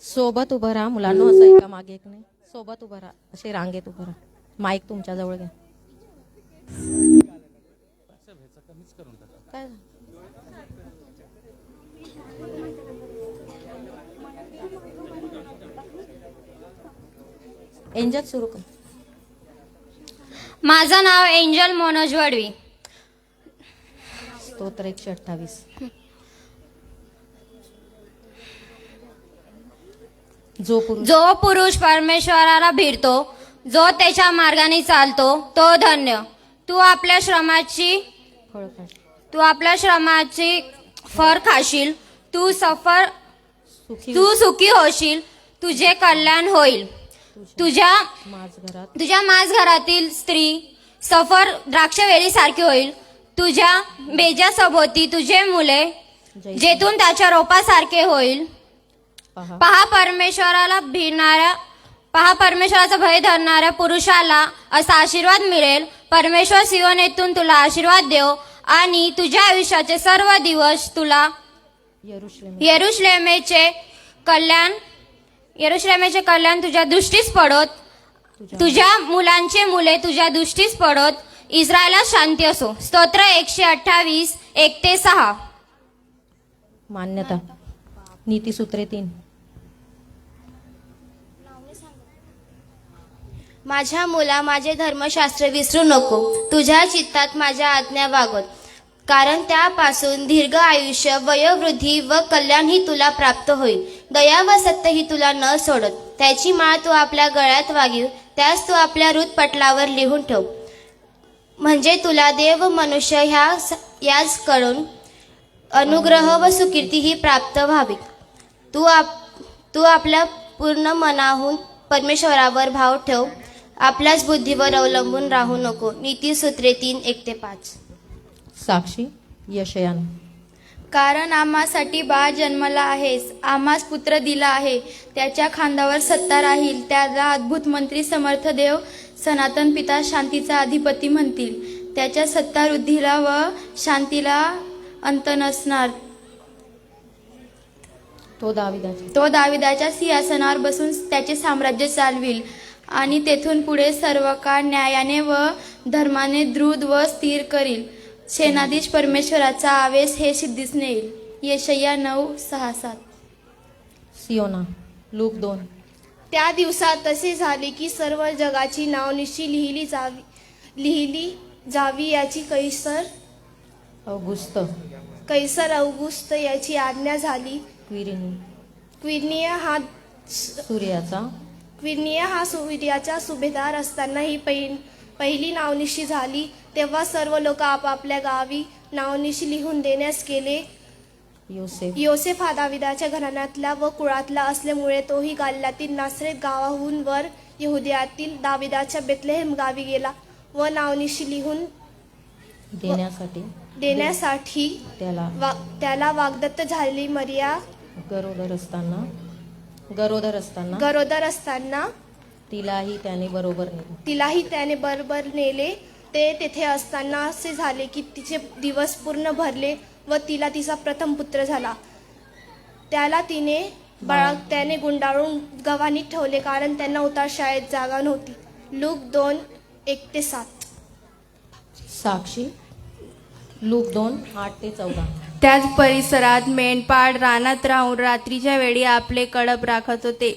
सोबत उभं राहा. मुलांना असं एका मागे एक नाही, सोबत उभं राहा, असे रांगेत उभं राहा. माईक तुमच्या जवळ घ्या. काय एंजल सुरू कर. माझं नाव एंजल मनोज वडवी. स्तोत्र 128. जो पुरुष परमेश्वराला भिडतो, जो त्याच्या मार्गाने चालतो, तो धन्य. तू आपल्या श्रमाची फळ खाशील. तू सुखी होशील. तुझे कल्याण होईल. तुझ्या माझ घरातील स्त्री सफर द्राक्षवेली सारखी होईल. तुझ्या बेजा सभोवती तुझे मुले जेथून त्याच्या रोपासारखे होईल. पहा परमेश्वराचा भय धरणाऱ्या पुरुषाला असा आशीर्वाद मिळेल. परमेश्वर सियोनेतून तुला आशीर्वाद देव आणि तुझ्या आयुष्याचे सर्व दिवस तुला यरुशलेमेचे कल्याण तुझ्या दृष्टीस पडोत. तुझ्या मुलांचे मुले तुझ्या दृष्टीस पडोत. इस्रायला शांती असो. स्तोत्र 128 1-6. मान्यता. नीतिसूत्रे 3. माझ्या मुला माझे धर्मशास्त्र विसरू नको. तुझ्या चित्तात माझ्या आज्ञा वागवत, कारण त्यापासून दीर्घ आयुष्य, वयोवृद्धी व कल्याणही तुला प्राप्त होईल. दया व सत्यही तुला न सोडत. त्याची माळ तू आपल्या गळ्यात वागीव, त्यास तू आपल्या हृदपटलावर लिहून ठेव. म्हणजे तुला देव व मनुष्य याच कडून अनुग्रह व सुकीर्ती ही प्राप्त व्हावी. तू आपल्या पूर्ण मनाहून परमेश्वरावर भाव ठेव. आपल्याच बुद्धीवर अवलंबून राहू नको. नीतिसूत्रे 3 1-5. साक्षी यशयान. कारण आम्हासाठी बाळ जन्मला आहेस, आम्हास पुत्र दिला आहे. त्याच्या खांद्यावर सत्ता राहील. त्याला अद्भुत मंत्री, समर्थ देव, सनातन पिता, शांतीचा अधिपती म्हणतील. त्याच्या सत्तावृद्धीला व शांतीला अंत नसणार. तो दाविदाच्या सिंहासनावर बसून त्याचे साम्राज्य चालविल आणि तेथून पुढे सर्व काळ न्यायाने व धर्माने दृढ व स्थिर करील. सेनाधीश परमेश्वराचा आवेश हे सिद्धीस नेईल. यशय्या 9:6-7. सियोना. लूक 2. त्या दिवसात तसे झाले की सर्व जगाची नावनिशी लिहिली जावी याची कैसर औगुस्त याची आज्ञा झाली. क्विरिनिय हा सूर्याचा सुभेदार असताना ही पहिली नावनिशी झाली. तेव्हा सर्व लोक आपापल्या गावी नावनिशी लिहून देण्यास गेले. योसेफ हा दाविदाच्या घराण्यातला व कुळातला असल्यामुळे तोही गालिलातील नासरेत गावाहून वर यहुदियातील दाविदाच्या बेथलेहेम गावी गेला व नावनिशी लिहून देण्यासाठी त्याला वाग्दत्त झालेली मरिया गरोदर असताना तिलाही त्याने बरोबर नेले. ते तेथे असताना असे झाले की तिचे दिवस पूर्ण भरले व तिला तिचा प्रथम पुत्र झाला. त्याला त्याने गुंडाळून गव्हाणीत ठेवले, कारण त्यांना उतार शाळेत जागा नव्हती. लूक 2 1-7. साक्षी. लूक 2 8-14. त्याच परिसरात मेंढपाळ रानात राहून रात्रीच्या वेळी आपले कळप राखत होते.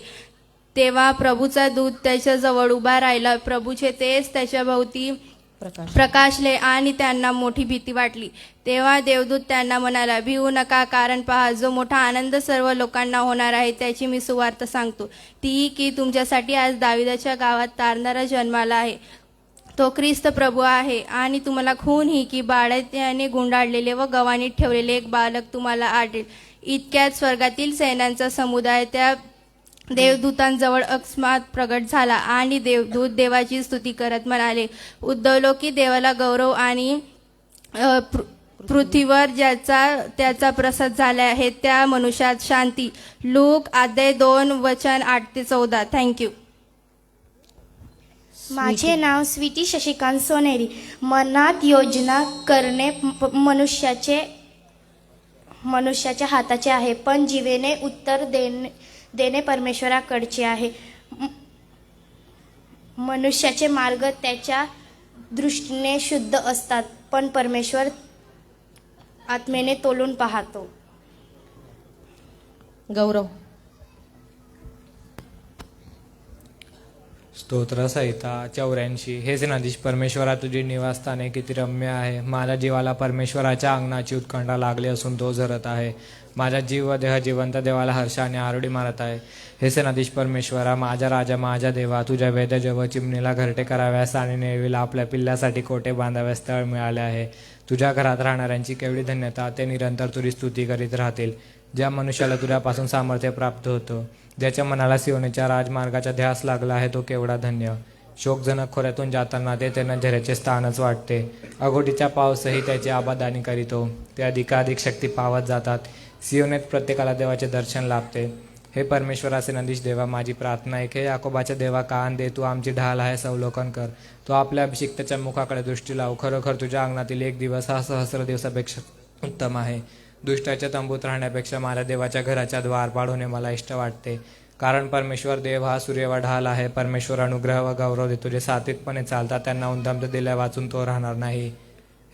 तेव्हा प्रभूचा दूत त्याच्या जवळ उभा राहिला. प्रभूचे तेज त्याच्या भोवती प्रकाशले आणि त्यांना मोठी भीती वाटली. तेव्हा देवदूत त्यांना म्हणाला, भिवू नका, कारण पहा, जो मोठा आनंद सर्व लोकांना होणार आहे त्याची मी सुवार्ता सांगतो. ती की तुमच्यासाठी आज दाविदाच्या गावात तारणारा जन्माला आहे. तो ख्रिस्त प्रभू आहे. आणि तुम्हाला खून ही की बाळाने गुंडाळलेले व गव्हाणीत ठेवलेले एक बालक तुम्हाला आढळेल. इतक्यात स्वर्गातील सैन्यांचा समुदाय त्या देवदूतांजवळ अकस्मात प्रगट झाला आणि देवदूत देवाची स्तुती करत म्हणाले, उद्भवलो की देवाला गौरव आणि पृथ्वीवर ज्याचा त्याचा प्रसाद झाला आहे त्या मनुष्यात शांती. लूक अध्याय 2 वचन 8 ते 14. थँक्यू. माझे नाव स्वीटी शशिकांत सोनेरी. मनात योजना करणे मनुष्याच्या हाताचे आहे, पण जीवेने उत्तर देणे परमेश्वराकडचे आहे. मनुष्याचे मार्ग त्याच्या दृष्टीने शुद्ध असतात, पण परमेश्वर आत्मेने तोलून पाहतो. गौरव. स्तोत्रसहिता 84. हे सेनाधीश परमेश्वरा, तुझी निवासस्थाने किती रम्य आहे. माझ्या जीवाला परमेश्वराच्या अंगणाची उत्कंठा लागली असून तो झरत आहे. माझा जीव व देह जिवंत देवाला हर्षाने आरोडी मारत आहे. हे सेनाधीश परमेश्वरा, माझा राजा, माझा देवा, तुझ्या वेद्य जव चिमणीला घरटे कराव्यास आणि नेळवीला आपल्या पिल्ल्यासाठी कोटे बांधाव्यास तळ मिळाले आहे. तुझ्या घरात राहणाऱ्यांची केवढी धन्यता, ते निरंतर तुझी स्तुती करीत राहतील. ज्या मनुष्याला तुझ्यापासून सामर्थ्य प्राप्त होतं, ज्याच्या मनाला सियोनीच्या राजमार्गाचा ध्यास लागला आहे, तो केवढा धन्य. शोकजनक खोऱ्यातून जाताना ते त्यांना झऱ्याचे स्थानच वाटते. अघोटीचा पाऊसही त्याची आबादानी करीतो. ते अधिकाधिक शक्ती पावत जातात. सियोनेत प्रत्येकाला देवाचे दर्शन लाभते. हे परमेश्वरा सेनाधीश देवा, माझी प्रार्थना ऐक. हे याकोबाच्या देवा, कान दे. तू आमची ढाल आहे, अवलोकन कर. तो आपल्या अभिषिक्ताच्या मुखाकडे दृष्टी लाव. खरोखर तुझ्या अंगणातील एक दिवस हा सहस्र दिवसापेक्षा उत्तम आहे. दुष्टाच्या तंबूत राहण्यापेक्षा माझ्या देवाच्या घराच्या द्वारपाल होणे मला इष्ट वाटते. कारण परमेश्वर देव हा सूर्य व ढाल आहे. परमेश्वर अनुग्रह व गौरव देतो. जे सात्विकपणे चालतात त्यांना उंदमत दिल्या वाचून तो राहणार नाही.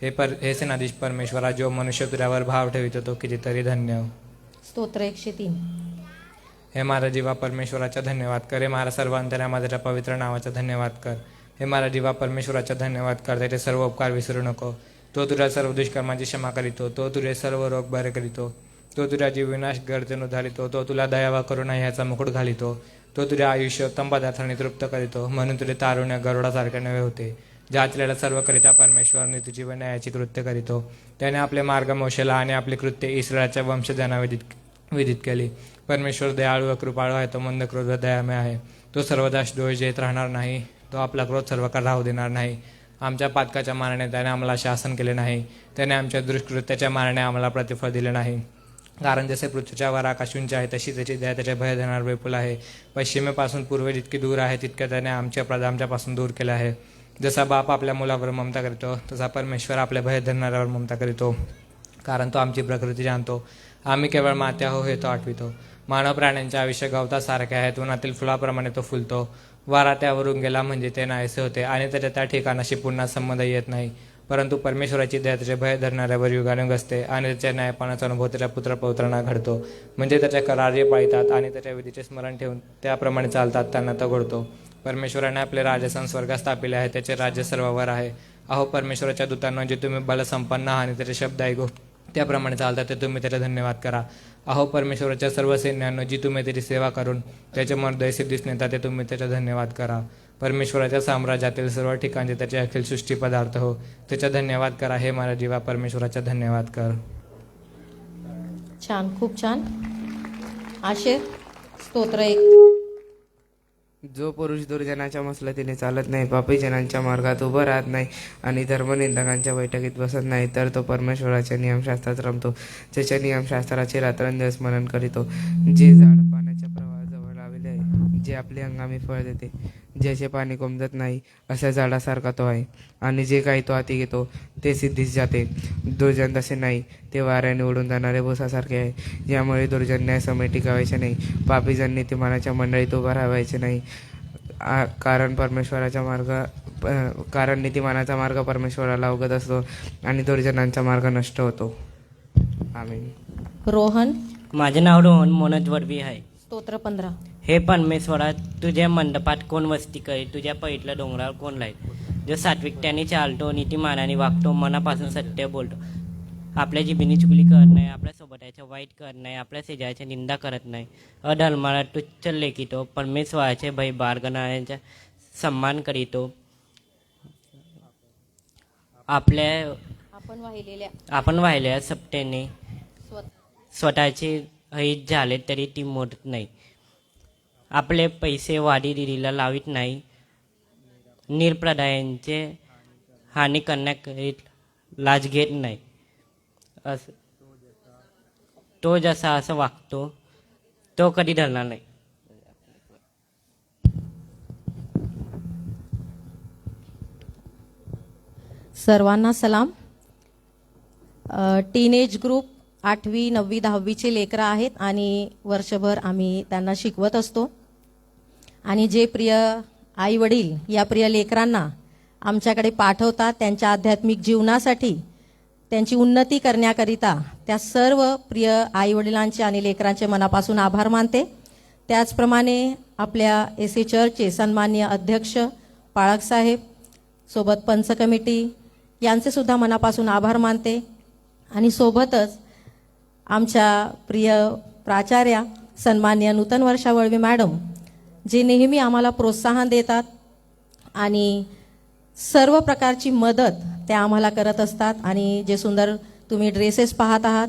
हे सेनाधीश परमेश्वरा, जो मनुष्य तुझ्यावर भाव ठेवितो तो कितीतरी धन्य. स्तोत्र 103. हे माझा जीवा परमेश्वराचा धन्यवाद कर. हे माझ्या सर्व अंतर्यामध्ये पवित्र नावाचा धन्यवाद कर. हे माझा जीवा परमेश्वराचा धन्यवाद कर. त्याचे सर्व उपकार विसरू नको. तो तुझ्या सर्व दुष्कर्माची क्षमा करीतो. तो तुझे सर्व रोग बरे करीतो. तो तुझ्या जीव विनाश गर्दीतून घालितो. तो तुला दया व करुणा ह्याचा मुकुट घालितो. तो तुझ्या आयुष्य उत्तम पदार्थाने तृप्त करीतो. म्हणून तुझे तारुण्य गरुडासारखे नवे होते. जाचलेल्या सर्व करिता परमेश्वर नीतीची व न्यायाची कृत्य करीतो. त्याने आपले मार्ग मोशेला आणि आपली कृत्ये इस्रायलच्या वंशजांना विदित केली. परमेश्वर दयाळू व कृपाळू आहे. तो मंद क्रोध व दयामय आहे. तो सर्वदाश दोष देत राहणार नाही. तो आपला क्रोध सर्व काळ राहू देणार नाही. आमच्या पातकाच्या मारणे त्याने आम्हाला शासन केले नाही. त्याने आमच्या दुष्कृत्याच्या मारणे आम्हाला प्रतिफळ दिले नाही. कारण जसे पृथ्वीच्या वर आकाश उंच आहे, तशी त्याची दया त्याच्या भय देणार विपुल आहे. पश्चिमेपासून पूर्वे जितकी दूर आहे, तितक्या त्याने आमच्यापासून दूर केले आहे. जसा बाप आपल्या मुलावर ममता करतो, तसा परमेश्वर आपल्या भय धरणाऱ्यावर ममता करीतो. कारण तो आमची प्रकृती जाणतो. आम्ही केवळ मात्या हो हे तो आठवितो. मानव प्राण्यांचे आयुष्य गवतासारखे आहे. उन्हातील फुलाप्रमाणे तो फुलतो. वारा त्यावरून गेला म्हणजे ते नाहीसे होते आणि त्याच्या त्या ठिकाणाशी पुन्हा संबंध येत नाही. परंतु परमेश्वराची दया त्याचे भय धरणाऱ्यावर युगानुग असते आणि त्याच्या न्यायपणाचा अनुभव त्याच्या पुत्रपौत्रांना घडतो. म्हणजे त्याच्या करार्य पाळतात आणि त्याच्या विधीचे स्मरण ठेवून त्याप्रमाणे चालतात, त्यांना तो घडतो. परमेश्वराने आपले राजस्थान स्वर्गात स्थापिले आहे. त्याचे राज्य सर्वावर आहे. अहो परमेश्वराच्या दूतांना, जे तुम्ही बलसंपन्न आहात आणि त्याचे शब्द ऐकू त्याप्रमाणे चालतात, ते तुम्ही त्याचा धन्यवाद करा. अहो परमेश्वराच्या सर्व सैन्यांनो, जी तुम्ही त्याची सेवा करून त्याचे मर्दय सिद्धीस नेता, ते तुम्ही त्याचा धन्यवाद करा. परमेश्वराच्या साम्राज्यातील सर्व ठिकाणचे त्याचे अखिल सृष्टी पदार्थ हो, त्याचा धन्यवाद करा. हे माझ्या जीवा परमेश्वराचा धन्यवाद कर. छान, खूप छान. आशेर. स्तोत्र 1. जो पुरुष दुर्जनाच्या मसलतीने चालत नाही, पापी जनांच्या मार्गात उभं राहत नाही आणि धर्मनिंदकांच्या बैठकीत बसत नाही, तर तो परमेश्वराच्या नियमशास्त्रात रमतो. त्याच्या नियमशास्त्राचे रात्रंदिवस स्मरण करीतो. जे झाड पाण्याच्या प्रवाहाजवळ लावले आहे, जे आपले हंगामी फळ देते, ज्याचे पाणी कोंबत नाही, अशा झाडासारखा तो आहे. आणि जे काही तो हाती घेतो ते सिद्धीस जाते. दुर्जन तसे नाही, ते वाऱ्याने उडून जाणारे भुसासारखे आहे. यामुळे दुर्जन न्यायसमय टिकावायचे नाही, पापीजन नीतिमानाच्या मंडळीत उभा राहायचे नाही. कारण नीतिमानाचा मार्ग परमेश्वराला अवगत असतो आणि दुर्जनांचा मार्ग नष्ट होतो. आमीन. रोहन. माझे नाव रोहन मनोज वरवी आहे. स्तोत्र 15. हे परमेश्वरा, तुझ्या मंडपात कोण वस्ती करेल? तुझ्या पैठल्या डोंगरावर कोण राहील? जो सात्विकतेने चालतो, नीतिमानाने वागतो, मनापासून सत्य बोलतो, आपल्या जिभेने चुगली करत नाही, आपल्या सोबताच्या वाईट करत नाही, आपल्या शेजाऱ्याची निंदा करत नाही, अधर्माला तुच्छ लेखितो, परमेश्वराचे भय बाळगणाऱ्यांचा सन्मान करीतो, आपण वाहिलेल्या सप्त्याने स्वतःचे हित झाले तरी ती मोडत नाही. आपले पैसे वाढीदिरीला लावित नाही. निरपराधांचे हानी करण्याकरिता लाच घेत नाही. तो जसा असं वागतो तो कधी ढळणार नाही. सर्वांना सलाम. टीनेज ग्रुप 8वी 9वी 10वीचे लेकरं आहेत आणि वर्षभर आम्ही त्यांना शिकवत असतो. आणि जे प्रिय आई वडील या प्रिय लेकरांना आमच्याकडे पाठवतात त्यांच्या आध्यात्मिक जीवनासाठी, त्यांची उन्नती करण्याकरिता, त्या सर्व प्रिय आई वडिलांचे आणि लेकरांचे मनापासून आभार मानते. त्याचप्रमाणे आपल्या एस ए चर्चचे सन्माननीय अध्यक्ष पाळक साहेब, सोबत पंच कमिटी यांचे सुद्धा मनापासून आभार मानते. आणि सोबतच आमच्या प्रिय प्राचार्या सन्माननीय नूतन वर्षा वळवे मॅडम, जे नेहमी आम्हाला प्रोत्साहन देतात आणि सर्व प्रकारची मदत त्या आम्हाला करत असतात. आणि जे सुंदर तुम्ही ड्रेसेस पाहत आहात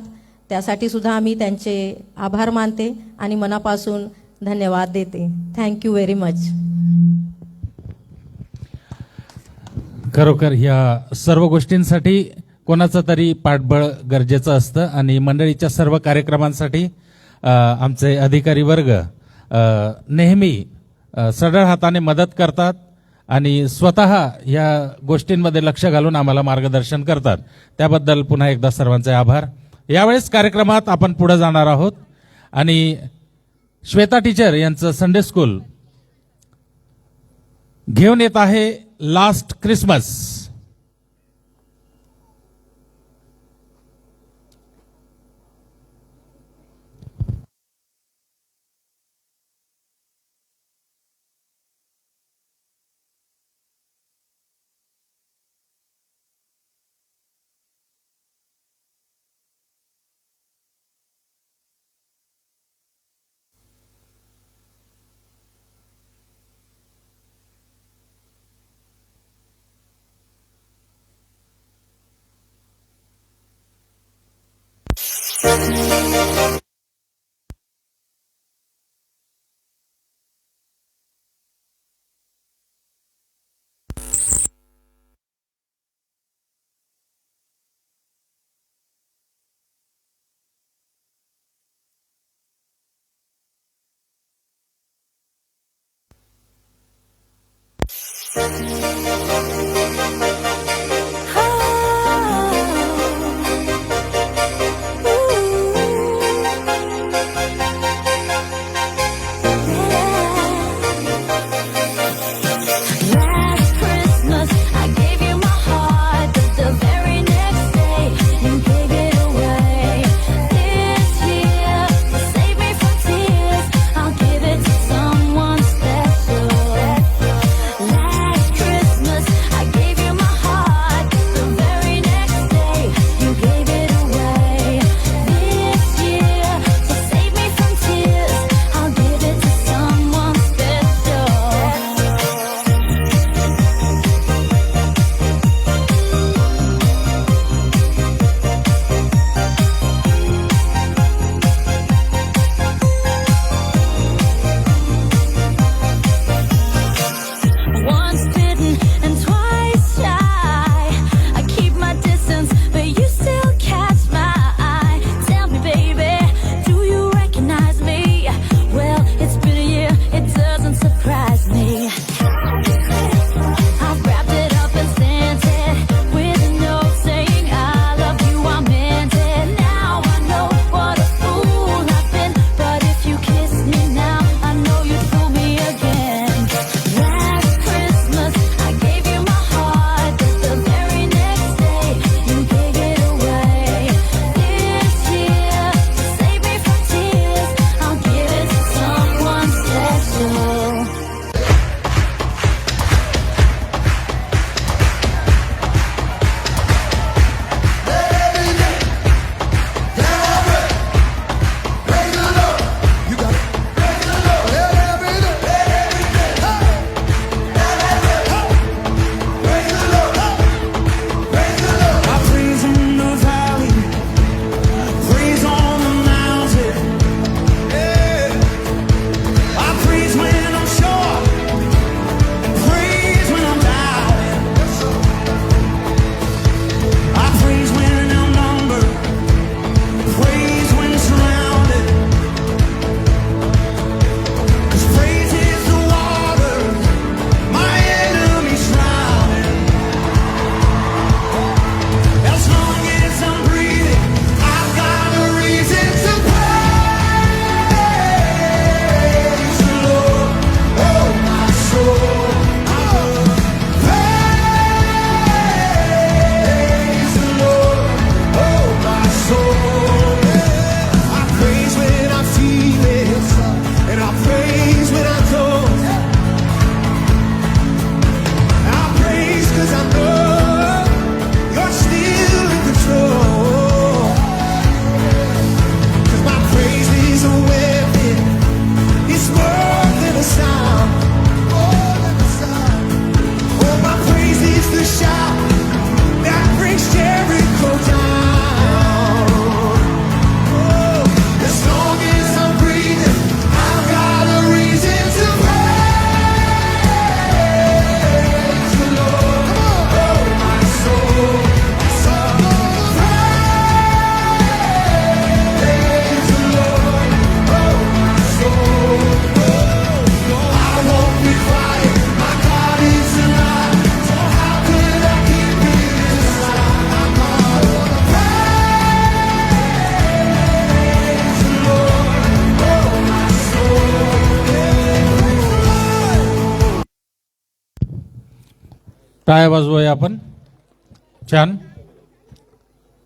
त्यासाठी सुद्धा आम्ही त्यांचे आभार मानते आणि मनापासून धन्यवाद देते. Thank you very much. खरोखर ह्या सर्व गोष्टींसाठी कोणाचं तरी पाठबळ गरजेचं असतं आणि मंडळीच्या सर्व कार्यक्रमांसाठी आमचे अधिकारी वर्ग नेहमी सढळ हाताने मदत करतात आणि स्वतः या गोष्टींमध्ये लक्ष घालून आम्हाला मार्गदर्शन करतात. त्याबद्दल पुन्हा एकदा सर्वांचे आभार. यावेळेस कार्यक्रमात आपण पुढे जाणार आहोत आणि श्वेता टीचर यांचं संडे स्कूल घेऊन येत आहे लास्ट क्रिसमस. टाळ्या वाजवूया आपण. छान.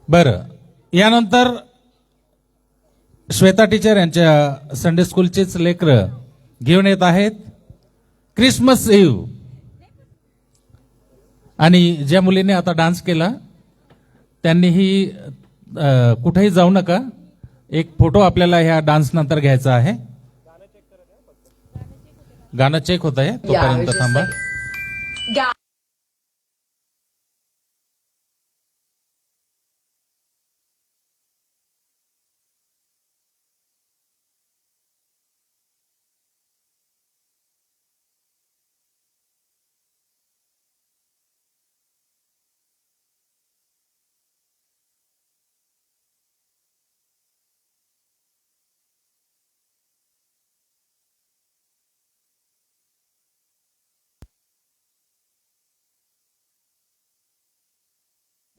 बरं, यानंतर श्वेता टीचर यांच्या संडे स्कूलचीच लेकरं घेऊन येत आहेत क्रिसमस इव्ह. आणि ज्या मुलीने आता डान्स केला त्यांनीही कुठेही जाऊ नका, एक फोटो आपल्याला ह्या डान्स नंतर घ्यायचा आहे. गाणं चेक होत आहे तोपर्यंत थांबा.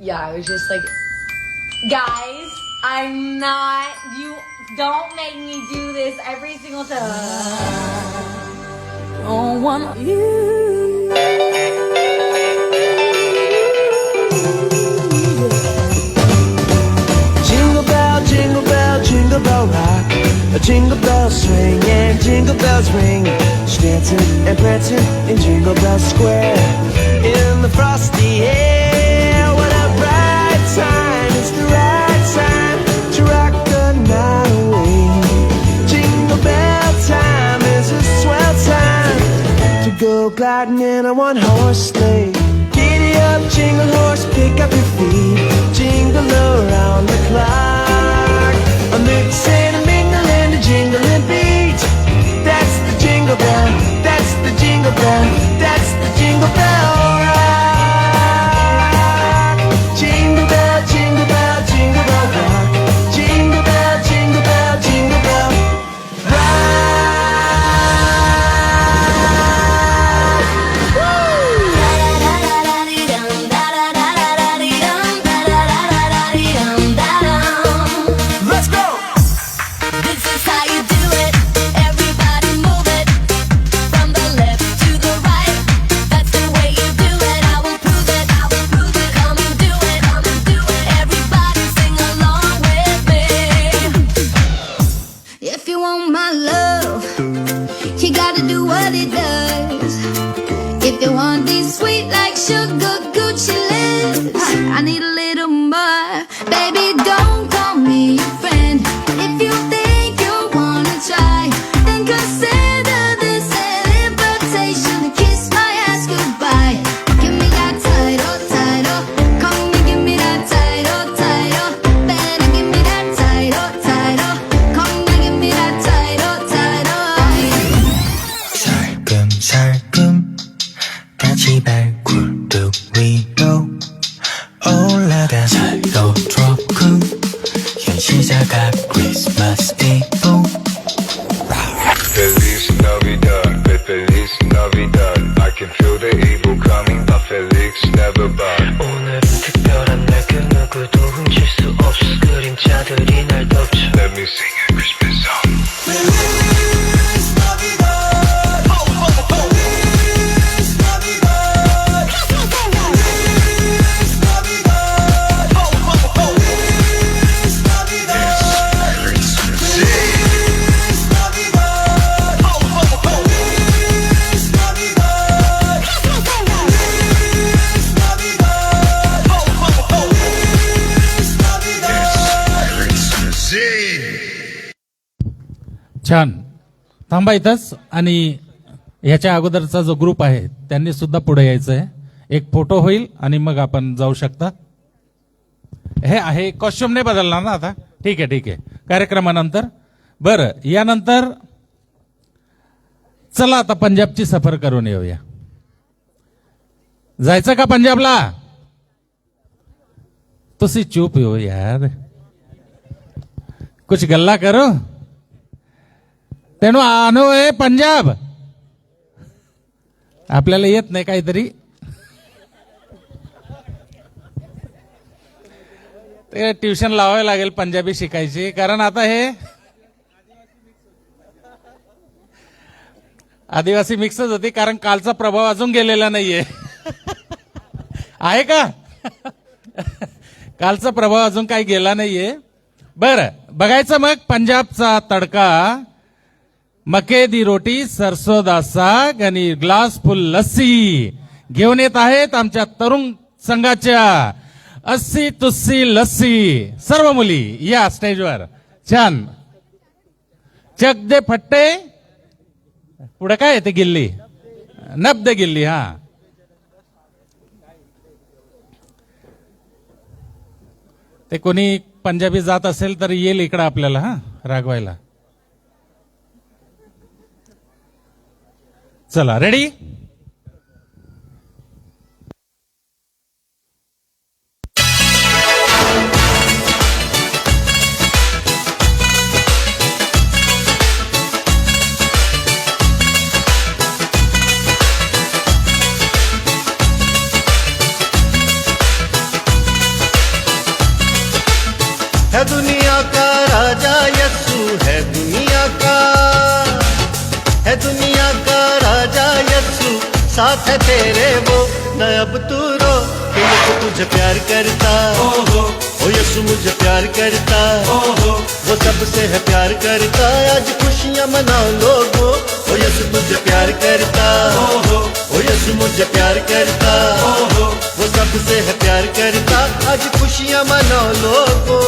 Yeah, I was just like, guys, I'm not, you don't make me do this every single time. Don't want you. Jingle bell, jingle bell rock. A jingle bell swing and jingle bells ring. She's dancing and prancing in Jingle Bell Square. In the frosty air, what a bright time. It's the right time to rock the night away. Jingle bell time is a swell time to go gliding in a one-horse sleigh. Giddy up, jingle horse, pick up your feet. Jingle around the clock. A mix and a mingle and a jingling beat. That's the jingle bell, that's the jingle bell, that's the jingle bell rock. Jingle bell, jingle bell, jingle bell rock. Jingle bell, jingle bell, jingle bell Let's go! This is how you do it. Everybody move it. From the left to the right. That's the way you do it. I will prove it. I will prove it. Come and do it. Come and do it. Everybody sing along with me. If you want my love, you gotta do what it does. If you want these sweet like sugar Gucci lips, I need a little more. Baby, don't call me your friend. If you think you wanna try, then consider this an invitation to kiss my ass goodbye. Give me that title, title. Come and give me that title, title. Better give me that title, title. Come and give me that title, title. 살금살금 같이 발굴뚝 위로 올라간 살로 트로크 현시자가 크리스마스 이브 Feliz Navidad, Feliz Navidad. I can feel the evil coming, but Felix never bought. 오늘은 특별한 날 그 누구도 훔칠 수 없어 그림자들이 날 덮쳐 Let me sing a Christmas song. छान. थांबा इथंच. आणि ह्याच्या अगोदरचा जो group आहे त्यांनी सुद्धा पुढे यायचं आहे. एक फोटो होईल आणि मग आपण जाऊ शकता. हे आहे कॉस्ट्युम नाही बदलणार ना आता. ठीक आहे ठीक आहे, कार्यक्रमानंतर. बरं, यानंतर चला आता पंजाबची सफर करून येऊया. जायचं का पंजाबला? तुसी चुप हो यार, कुछ गल्ला करो. तेणू आनो आहे पंजाब. आपल्याला येत नाही काहीतरी. ते ट्युशन लावावी लागेल पंजाबी शिकायची, कारण आता हे आदिवासी मिक्सच होती, कारण कालचा प्रभाव अजून गेलेला नाहीये. आहे का? कालचा प्रभाव अजून काही गेला नाहीये. बरं, बघायचं मग पंजाबचा तडका, मके दी रोटी, सरसो दा साग आणि ग्लास फुल लस्सी घेऊन येत आहेत आमच्या तरुण संघाच्या अस्सी तुस्सी लस्सी. सर्व मुली या स्टेजवर. छान. चक दे फट्टे. पुढे काय ते गिल्ली, नब दे गिल्ली. हा, ते कोणी पंजाबी जात असेल तर येईल इकडं आपल्याला हा रागवायला. चला, रेडी. है दुनिया का राजा यस्सु, है दुनिया का, है दुनिया का राजा यस्सु, साथ है तेरे वो न अब तू रो, कि यस्सु तुझे प्यार करता, ओ यस्सु मुझे प्यार करता, वो सबसे है प्यार करता. आज खुशियां मनाओ लोगो, ओ यस्सु तुझे प्यार करता, ओ यस्सु मुझे प्यार करता, वो सबसे है प्यार करता. आज खुशियां मनाओ लोगो.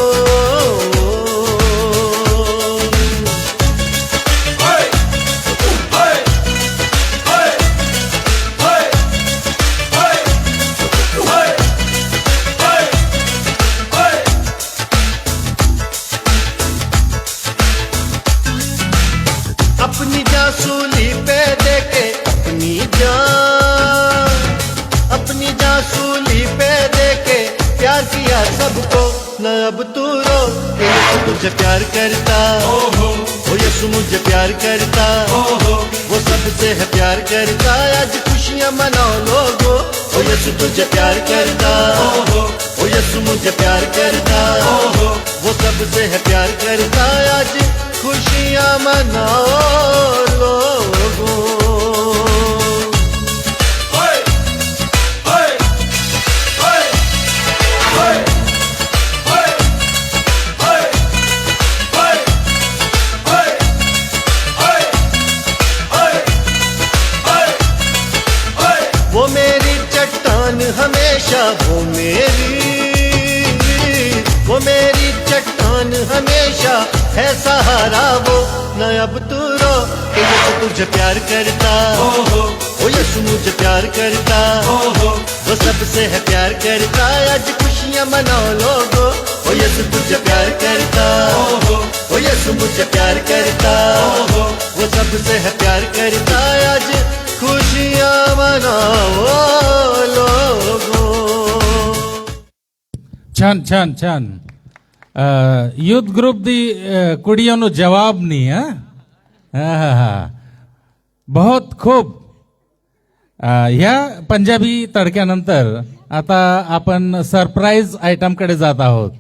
अपनी जासूली पे देके अपनी जान, अपनी जासूली पे देके प्यार किया सबको, न अब तू रो, कि यीशु तुझे प्यार करता, ओ यीशु मुझे प्यार करता, वो सबसे है प्यार करता. आज खुशियां मनाओ लोगो, ओ यीशु तुझे प्यार करता, ओ यीशु मुझे प्यार करता, वो सबसे है प्यार करता. आज खुशियां मनाओ लोगो. वो मेरी चट्टान हमेशा, वो मेरी चट्टान हमेशा है सहारा वो, न अब तू रो, कि यीशु तुझे प्यार करता, ओ यीशु मुझे प्यार करता, वो सबसे है प्यार करता. आज खुशियां मनाओ लोगो, ओ यीशु तुझे प्यार करता, ओ यीशु मुझे प्यार करता, वो सबसे है प्यार करता. आज खुशियां मनाओ लोगो. छान छान छान. युथ ग्रुप दी कुड़ियों नु जवाब नहीं. बहुत खूप. ह्या पंजाबी तडक्यानंतर आता आपण सरप्राईज आयटम कडे जात आहोत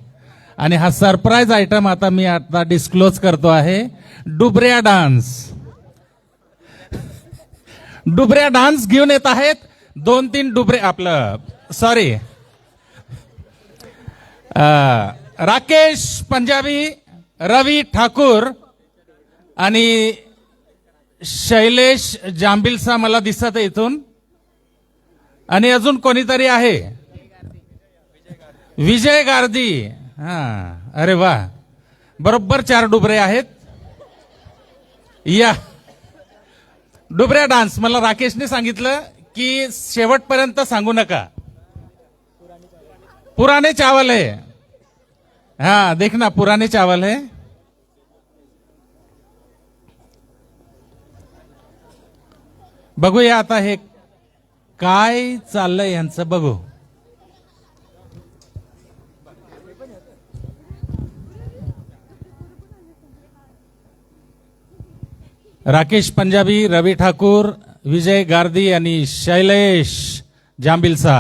आणि हा सरप्राईज आयटम आता मी आता डिस्क्लोज करतो आहे. डुबऱ्या डान्स. डुबऱ्या डान्स घेऊन येत आहेत 2-3 डुबरे. आपलं सॉरी, राकेश पंजाबी, रवी ठाकूर आणि शैलेश जांबिलसा मला दिसत आहे इथून. आणि अजून कोणीतरी आहे, विजय गारदी. हा, अरे वा, बरोबर 4 डुबरे आहेत. या डुबऱ्या डान्स. मला राकेशने सांगितलं की शेवटपर्यंत सांगू नका. पुराने चावल है. हाँ देखना, पुराने चावल है. बघूया आता हे काय चाललंय यांचं. बघू. राकेश पंजाबी, रवी ठाकूर, विजय गारदी आणि शैलेश जांबिलसा,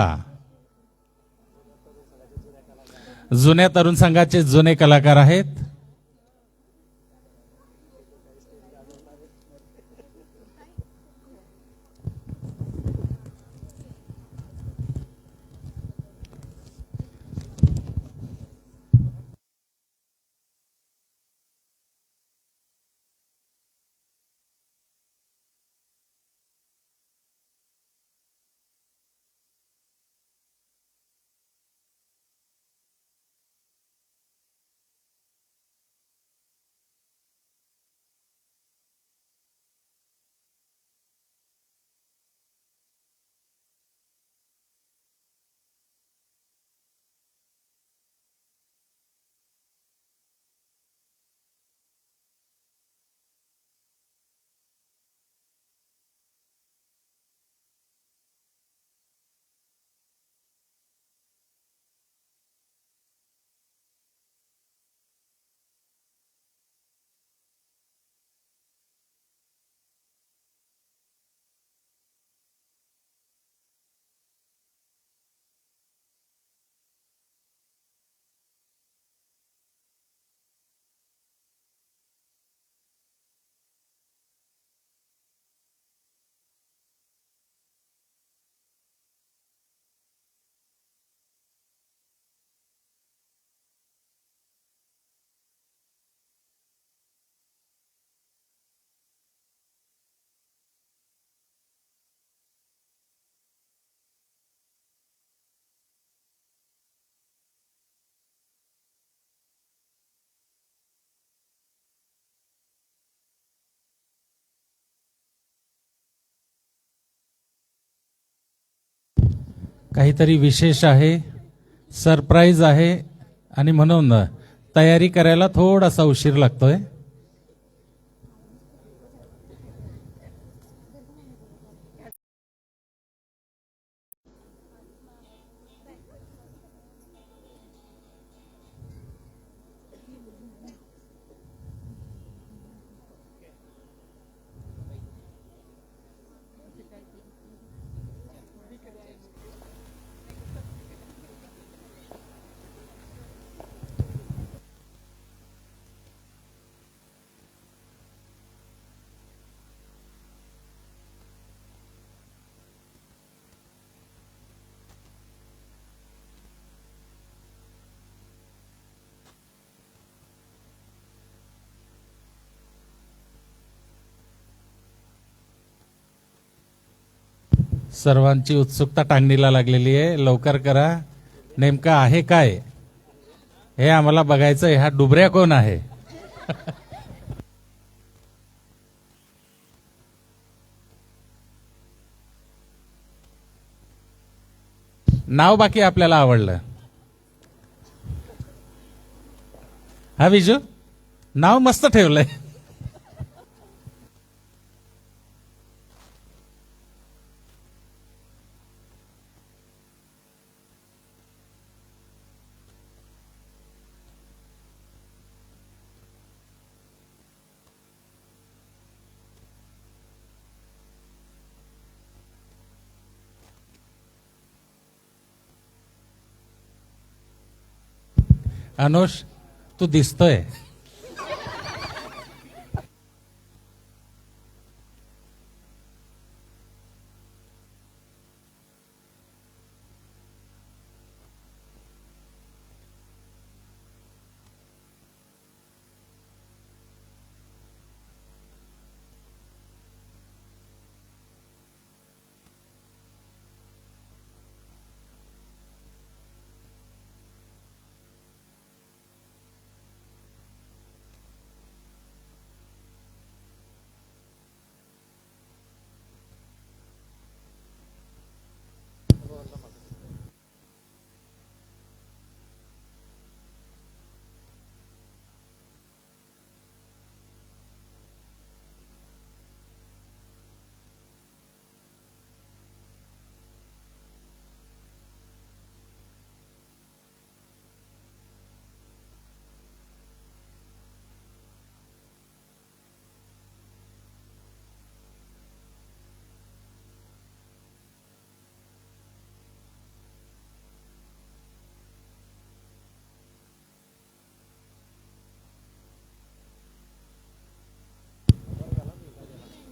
जुन्या तरुण संघाचे जुने कलाकार आहेत. काहीतरी विशेष आहे, सरप्राईज आहे आणि म्हणून तयारी करायला थोडासा उशीर लागतोय. सर्वांची उत्सुकता टांगणीला लागलेली आहे. लवकर करा. नेमकं आहे काय हे आम्हाला बघायचं. ह्या डुबऱ्या कोण आहे? नाव बाकी आपल्याला आवडलं. हा विजू, नाव मस्त ठेवलंय. अनुष, तू दिसतोय.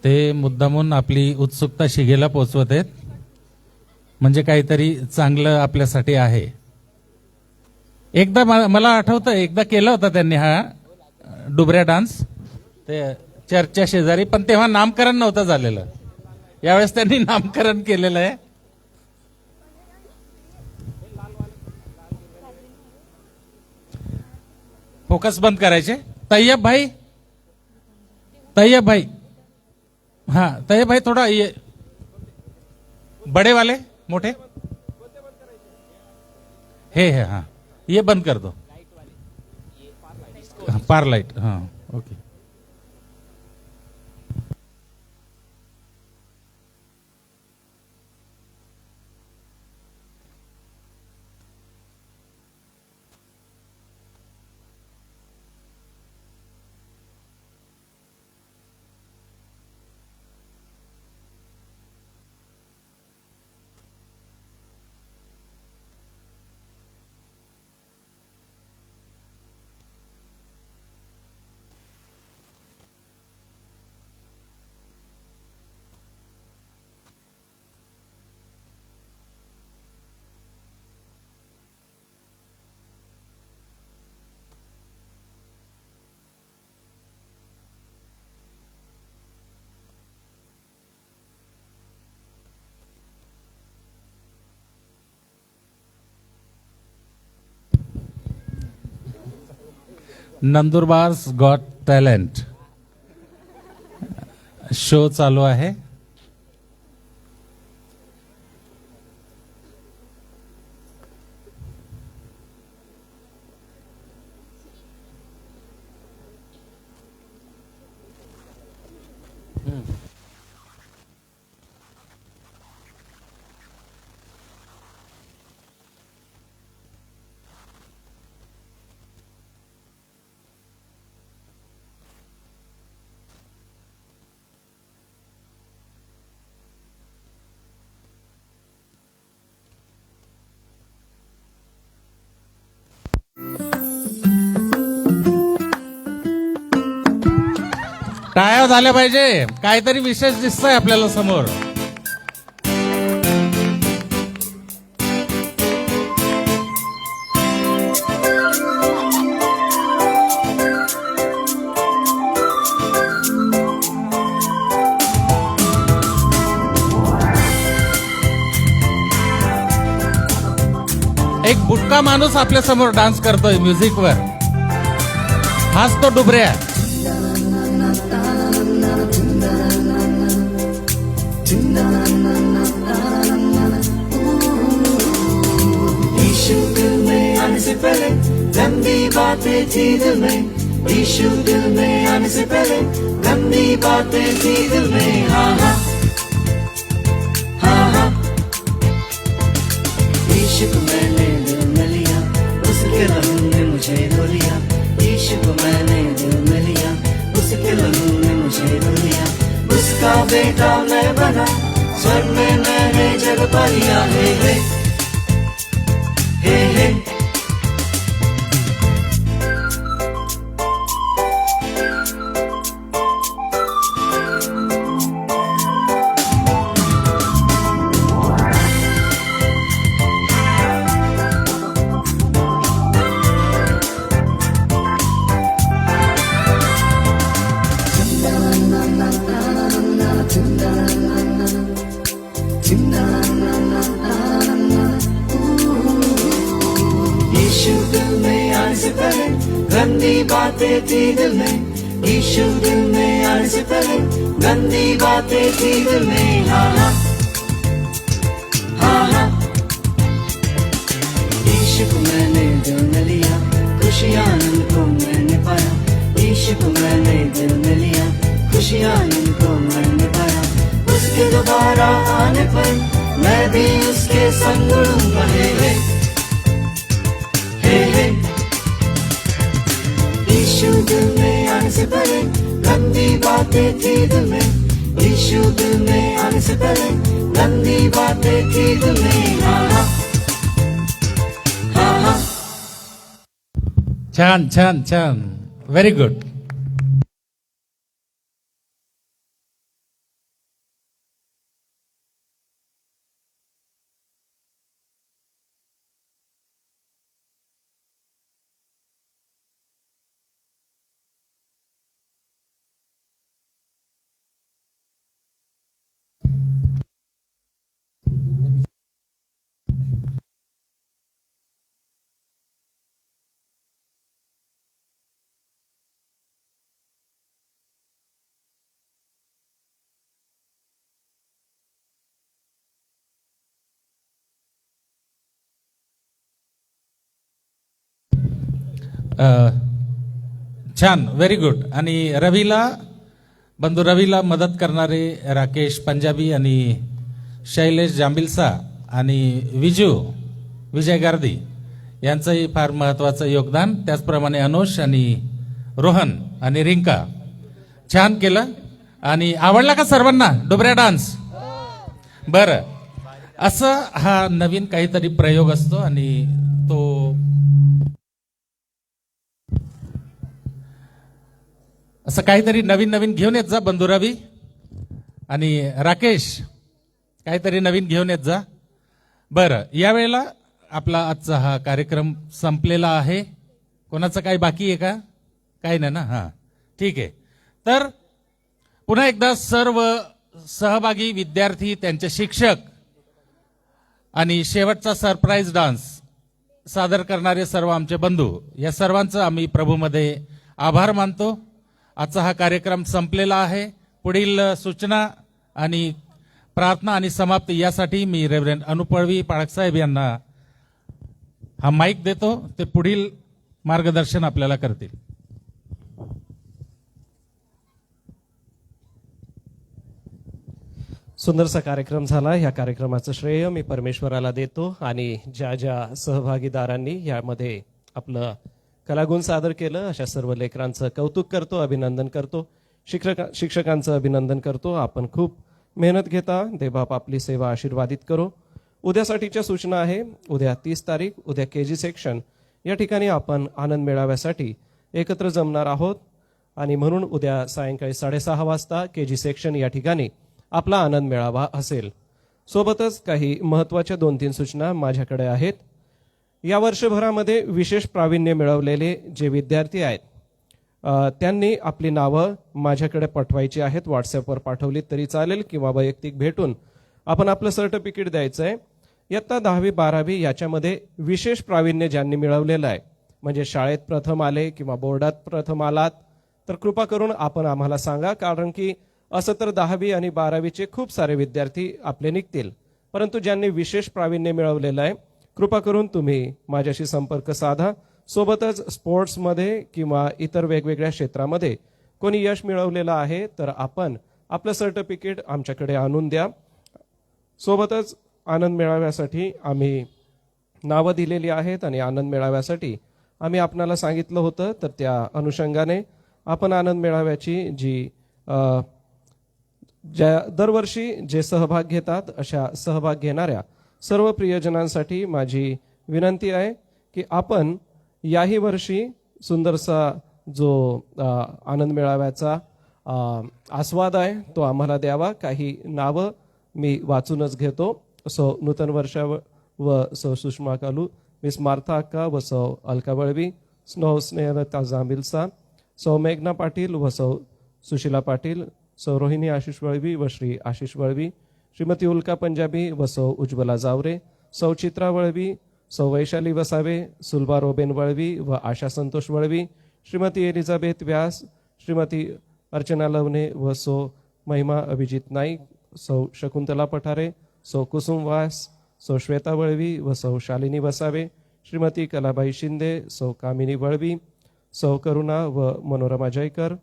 ते मुद्दामून आपली उत्सुकता शिगेला पोचवत आहेत, म्हणजे काहीतरी चांगलं आपल्यासाठी आहे. एकदा मला आठवतं, एकदा केला होता त्यांनी हा डुबऱ्या डान्स ते चर्चच्या शेजारी, पण तेव्हा नामकरण नव्हतं झालेलं. यावेळेस त्यांनी नामकरण केलेलं आहे. फोकस बंद करायचे. तैयब भाई, तैयब भाई, हाँ तैयब भाई थोड़ा ये बड़े वाले मोटे है हाँ, ये बंद कर दो. पार लाइट, हाँ ओके. नंदुरबार्स गॉट टॅलेंट शो चालू आहे. टाळ्या झाल्या पाहिजे. काहीतरी विशेष दिसतंय आपल्याला समोर. एक बुटका माणूस आपल्या समोर डान्स करतोय म्युझिकवर. हाच तो डुबऱ्या. यीशु दिल में आने से पहले गंदी बातें थी दिल में, यीशु दिल में आने से पहले गंदी बातें थी दिल में। हाँ हाँ हाँ हाँ, यीशु को मैंने दिल में लिया, उसके लहू ने मुझे धो लिया। यीशु को मैंने दिल में लिया, उसके लहू ने मुझे धो लिया। उसका बेटा मैं बना, स्वर्ग में मैंने जग पा लिया। हे हे हे हे, यीशु दिल में आने से पहले गंदी बातें थी दिल में, यीशु दिल में आने से पहले गंदी बातें थी दिल में। हाँ हाँ हाँ हाँ, यीशु को मैंने दिल में लिया, खुशी आनंद को मैंने पाया। यीशु को मैंने दिल में लिया, खुशी आनंद को मैंने पाया। उसके दोबारा आने पर मैं भी उसके संग उड़ूंगा। हे हे हे हे, यीशु दिल में आने से पहले गंदी बातें थी दिल में, यीशु दिल में आने से पहले गंदी बातें थी दिल में। हाँ हाँ हाँ हाँ, छान छान छान, व्हेरी गुड. छान, व्हेरी गुड. आणि रवीला, बंधू रवीला मदत करणारे राकेश पंजाबी आणि शैलेश जांबिलसा आणि विजय गारदी यांचंही फार महत्त्वाचं योगदान. त्याचप्रमाणे अनुष आणि रोहन आणि रिंका छान केलं. आणि आवडला का सर्वांना डुबऱ्या डान्स? बरं, असं हा नवीन काहीतरी प्रयोग असतो आणि तो असं काहीतरी नवीन नवीन घेऊन येत जा बंधू रवी आणि राकेश, काहीतरी नवीन घेऊन येत जा. बरं, यावेळेला आपला आजचा हा कार्यक्रम संपलेला आहे. कोणाचं काही बाकी आहे का? काही नाही ना? हां, ठीक आहे. तर पुन्हा एकदा सर्व सहभागी विद्यार्थी, त्यांचे शिक्षक आणि शेवटचा सरप्राईज डान्स सादर करणारे सर्व आमचे बंधू, या सर्वांचं आम्ही प्रभूमध्ये आभार मानतो. आजचा हा कार्यक्रम संपलेला आहे. पुढील सूचना आणि प्रार्थना आणि समाप्ती यासाठी मी रेव्हरंड अनुपळवी पाळकसाहेब यांना हा माईक देतो. ते पुढील मार्गदर्शन आपल्याला करतील. सुंदरसा कार्यक्रम झाला. ह्या कार्यक्रमाचं श्रेय मी परमेश्वराला देतो आणि ज्या ज्या सहभागीदारांनी यामध्ये आपलं कलागुण सादर केलं अशा सर्व लेकरांचं कौतुक करतो, अभिनंदन करतो. शिक्षकांचं अभिनंदन करतो. आपण खूप मेहनत घेता. देवबाप आपली सेवा आशीर्वादित करो. उद्यासाठीच्या सूचना आहे. उद्या 30 तारीख, उद्या KG सेक्शन या ठिकाणी आपण आनंद मेळाव्यासाठी एकत्र जमणार आहोत आणि म्हणून उद्या सायंकाळी 6:30 वाजता KG सेक्शन या ठिकाणी आपला आनंद मेळावा असेल. सोबतच काही महत्त्वाच्या 2-3 सूचना माझ्याकडे आहेत. या वर्षभरामध्ये विशेष प्रावीण्य मिळवलेले जे विद्यार्थी आहेत त्यांनी आपली नावं माझ्याकडे पाठवायची आहेत. व्हॉट्सॲपवर पाठवली तरी चालेल किंवा वैयक्तिक भेटून आपण आपलं सर्टिफिकेट द्यायचं आहे. इयत्ता 10वी 12वी याच्यामध्ये विशेष प्रावीण्य ज्यांनी मिळवलेलं आहे, म्हणजे शाळेत प्रथम आले किंवा बोर्डात प्रथम आलात तर कृपा करून आपण आम्हाला सांगा. कारण की असं तर 10वी आणि 12वीचे खूप सारे विद्यार्थी आपले निघतील, परंतु ज्यांनी विशेष प्रावीण्य मिळवलेलं आहे कृपा करून तुम्ही माझ्याशी संपर्क साधा. सोबतच स्पोर्ट्समध्ये किंवा इतर वेगवेगळ्या क्षेत्रामध्ये कोणी यश मिळवलेलं आहे तर आपण आपलं सर्टिफिकेट आमच्याकडे आणून द्या. सोबतच आनंद मेळाव्यासाठी आम्ही नावं दिलेली आहेत आणि आनंद मेळाव्यासाठी आम्ही आपणाला सांगितलं होतं, तर त्या अनुषंगाने आपण आनंद मेळाव्याची ज्या दरवर्षी जे सहभाग घेतात अशा सहभाग घेणाऱ्या सर्व प्रियजनांसाठी माझी विनंती आहे की आपण याही वर्षी सुंदरसा जो आनंद मेळाव्याचा आस्वाद आहे तो आम्हाला द्यावा. काही नावं मी वाचूनच घेतो. सौ नूतन वर्षा व सौ सुषमा कालू, मिस मार्था अक्का व सौ अलका वळवी, स्नेहलता जांबिलसा, सौ मेघना पाटील व सौ सुशीला पाटील, सौ रोहिणी आशिष वळवी व श्री आशिष वळवी, श्रीमती उल्का पंजाबी व सौ उज्ज्वला जावरे, सौ चित्रा वळवी, सौ वैशाली वसावे, सुलभा रोबेन वळवी व आशा संतोष वळवी, श्रीमती एलिझाबेथ व्यास, श्रीमती अर्चना लवणे व सौ महिमा अभिजित नाईक, सौ शकुंतला पठारे, सौ कुसुम वास, सौ श्वेता वळवी व सौ शालिनी वसावे, श्रीमती कलाबाई शिंदे, सौ कामिनी वळवी, सौ करुणा व मनोरमा जयकर,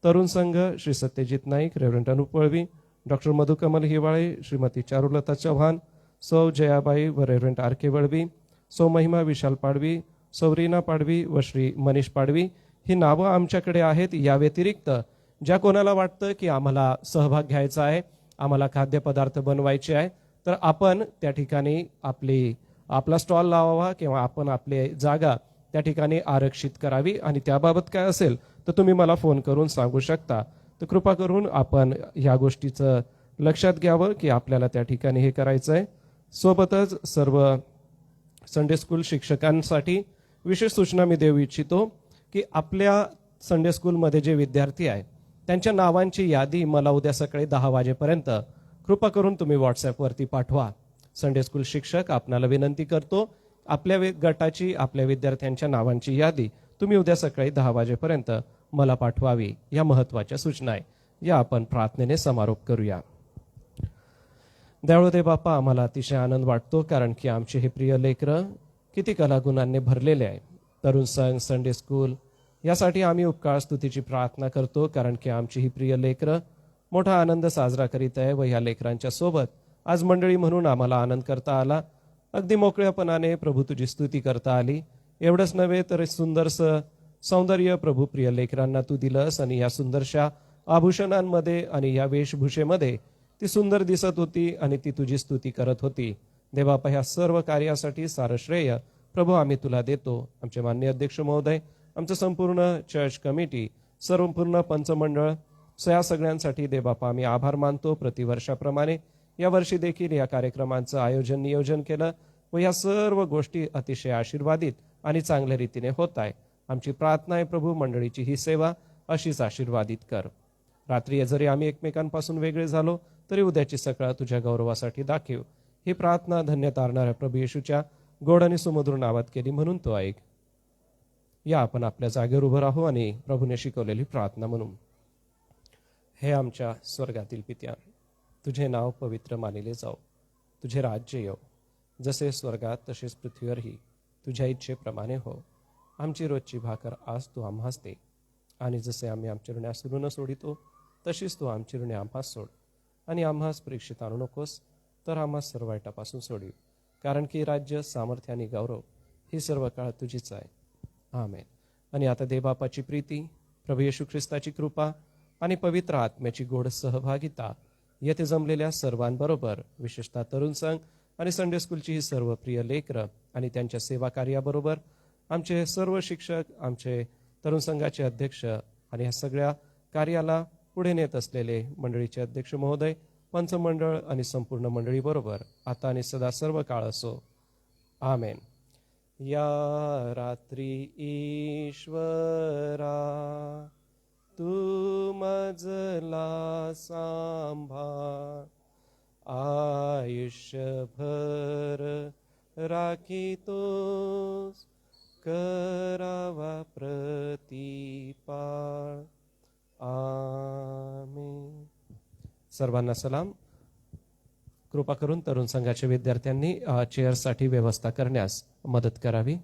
तरुण संघ श्री सत्यजित नाईक, रेव्हरंड अनुप वळवी, डॉक्टर मधुकमल हिवाळे, श्रीमती चारुलता चव्हाण, सौ जयाबाई व रेव्हरंड RK वळवी, सौ महिमा विशाल पाडवी, सौ रीना पाडवी व श्री मनीष पाडवी ही नावं आमच्याकडे आहेत. या व्यतिरिक्त ज्या कोणाला वाटतं की आम्हाला सहभाग घ्यायचा आहे, आम्हाला खाद्यपदार्थ बनवायचे आहे, तर आपण त्या ठिकाणी आपला स्टॉल लावावा किंवा आपण आपली जागा त्या ठिकाणी आरक्षित करावी आणि त्याबाबत काय असेल तर तुम्ही मला फोन करून सांगू शकता. तर कृपा करून आपण ह्या गोष्टीचं लक्षात घ्यावं की आपल्याला त्या ठिकाणी हे करायचं आहे. सोबतच सर्व संडे स्कूल शिक्षकांसाठी विशेष सूचना मी देऊ इच्छितो की आपल्या संडे स्कूलमध्ये जे विद्यार्थी आहेत त्यांच्या नावांची यादी मला उद्या सकाळी 10 वाजेपर्यंत कृपा करून तुम्ही व्हॉट्सॲपवरती पाठवा. संडे स्कूल शिक्षक आपणाला विनंती करतो, आपल्या गटाची आपल्या विद्यार्थ्यांच्या नावांची यादी तुम्ही उद्या सकाळी 10 वाजेपर्यंत मला पाठवावी. या महत्त्वाच्या सूचना आहे. या आपण प्रार्थनेने समारोप करूया. दयाळू बाप्पा, आम्हाला अतिशय आनंद वाटतो कारण की आमचे हे प्रिय लेकरं किती कलागुणांनी भरलेले आहे. तरुण संघ, संडे स्कूल यासाठी आम्ही उपकार स्तुतीची प्रार्थना करतो कारण की आमची ही प्रिय लेकरं मोठा आनंद साजरा करीत आहे व ह्या लेकरांच्या सोबत आज मंडळी म्हणून आम्हाला आनंद करता आला. अगदी मोकळ्यापणाने प्रभू तुझी स्तुती करता आली. एवढंच नव्हे तर सुंदरसं सौंदर्य प्रभू प्रिय लेकरांना तू दिलंस आणि या सुंदरशा आभूषणांमध्ये आणि या वेशभूषेमध्ये ती सुंदर दिसत होती आणि ती तुझी स्तुती करत होती. देवापा, ह्या सर्व कार्यासाठी सारं श्रेय प्रभू आम्ही तुला देतो. आमचे माननीय अध्यक्ष महोदय, आमचं संपूर्ण चर्च कमिटी, संपूर्ण पंचमंडळ, या सगळ्यांसाठी देवबापा आम्ही आभार मानतो. प्रतिवर्षाप्रमाणे यावर्षी देखील या कार्यक्रमांचं आयोजन नियोजन केलं व या सर्व गोष्टी अतिशय आशीर्वादित आणि चांगल्या रीतीने होत आहे. आमची प्रार्थना आहे प्रभू, मंडळीची ही सेवा अशीच आशीर्वादित कर. रात्री जरी आम्ही एकमेकांपासून वेगळे झालो तरी उद्याची सकाळ तुझ्या गौरवासाठी दाखव. ही प्रार्थना धन्य तारणाऱ्या प्रभू येशूच्या गोड आणि सुमधुर नावात केली म्हणून तो ऐक. या आपण आपल्या जागेवर उभं राहू आणि प्रभूने शिकवलेली प्रार्थना म्हणून. हे आमच्या स्वर्गातील पित्या, तुझे नाव पवित्र मानिले जाओ, तुझे राज्य येऊ, जसे स्वर्गात तसेच पृथ्वीवरही तुझ्या इच्छेप्रमाणे हो. आमची रोजची भाकर आज तू आम्हास दे आणि जसे आम्ही आमची ऋणे सोडून सोडितो तशीच तू आमची ऋणे आम्हास सोड आणि आम्हास परीक्षित आणू नकोस, तर आम्हास सर्व वाईटापासून सोडीव. कारण की राज्य, सामर्थ्य आणि गौरव ही सर्व काळ तुझीच आहे. आमेन. आणि आता देवबापाची प्रीती, प्रभू येशू ख्रिस्ताची कृपा आणि पवित्र आत्म्याची गोड सहभागिता येथे जमलेल्या सर्वांबरोबर, विशेषतः तरुण संघ आणि संडे स्कूलची ही सर्व प्रिय लेकरं आणि त्यांच्या सेवा कार्याबरोबर, आमचे सर्व शिक्षक, आमचे तरुण संघाचे अध्यक्ष आणि ह्या सगळ्या कार्याला पुढे नेत असलेले मंडळीचे अध्यक्ष महोदय, पंचमंडळ आणि संपूर्ण मंडळीबरोबर आता आणि सदा सर्व काळ असो. आमेन. या रात्री ईश्वरा तू मजला सांभाळ, आयुष्यभर राखीतोस करावा प्रतिपाळ. आमेन. सर्वांना सलाम. कृपा करून तरुण संघाच्या विद्यार्थ्यांनी चेअरसाठी व्यवस्था करण्यास मदत करावी.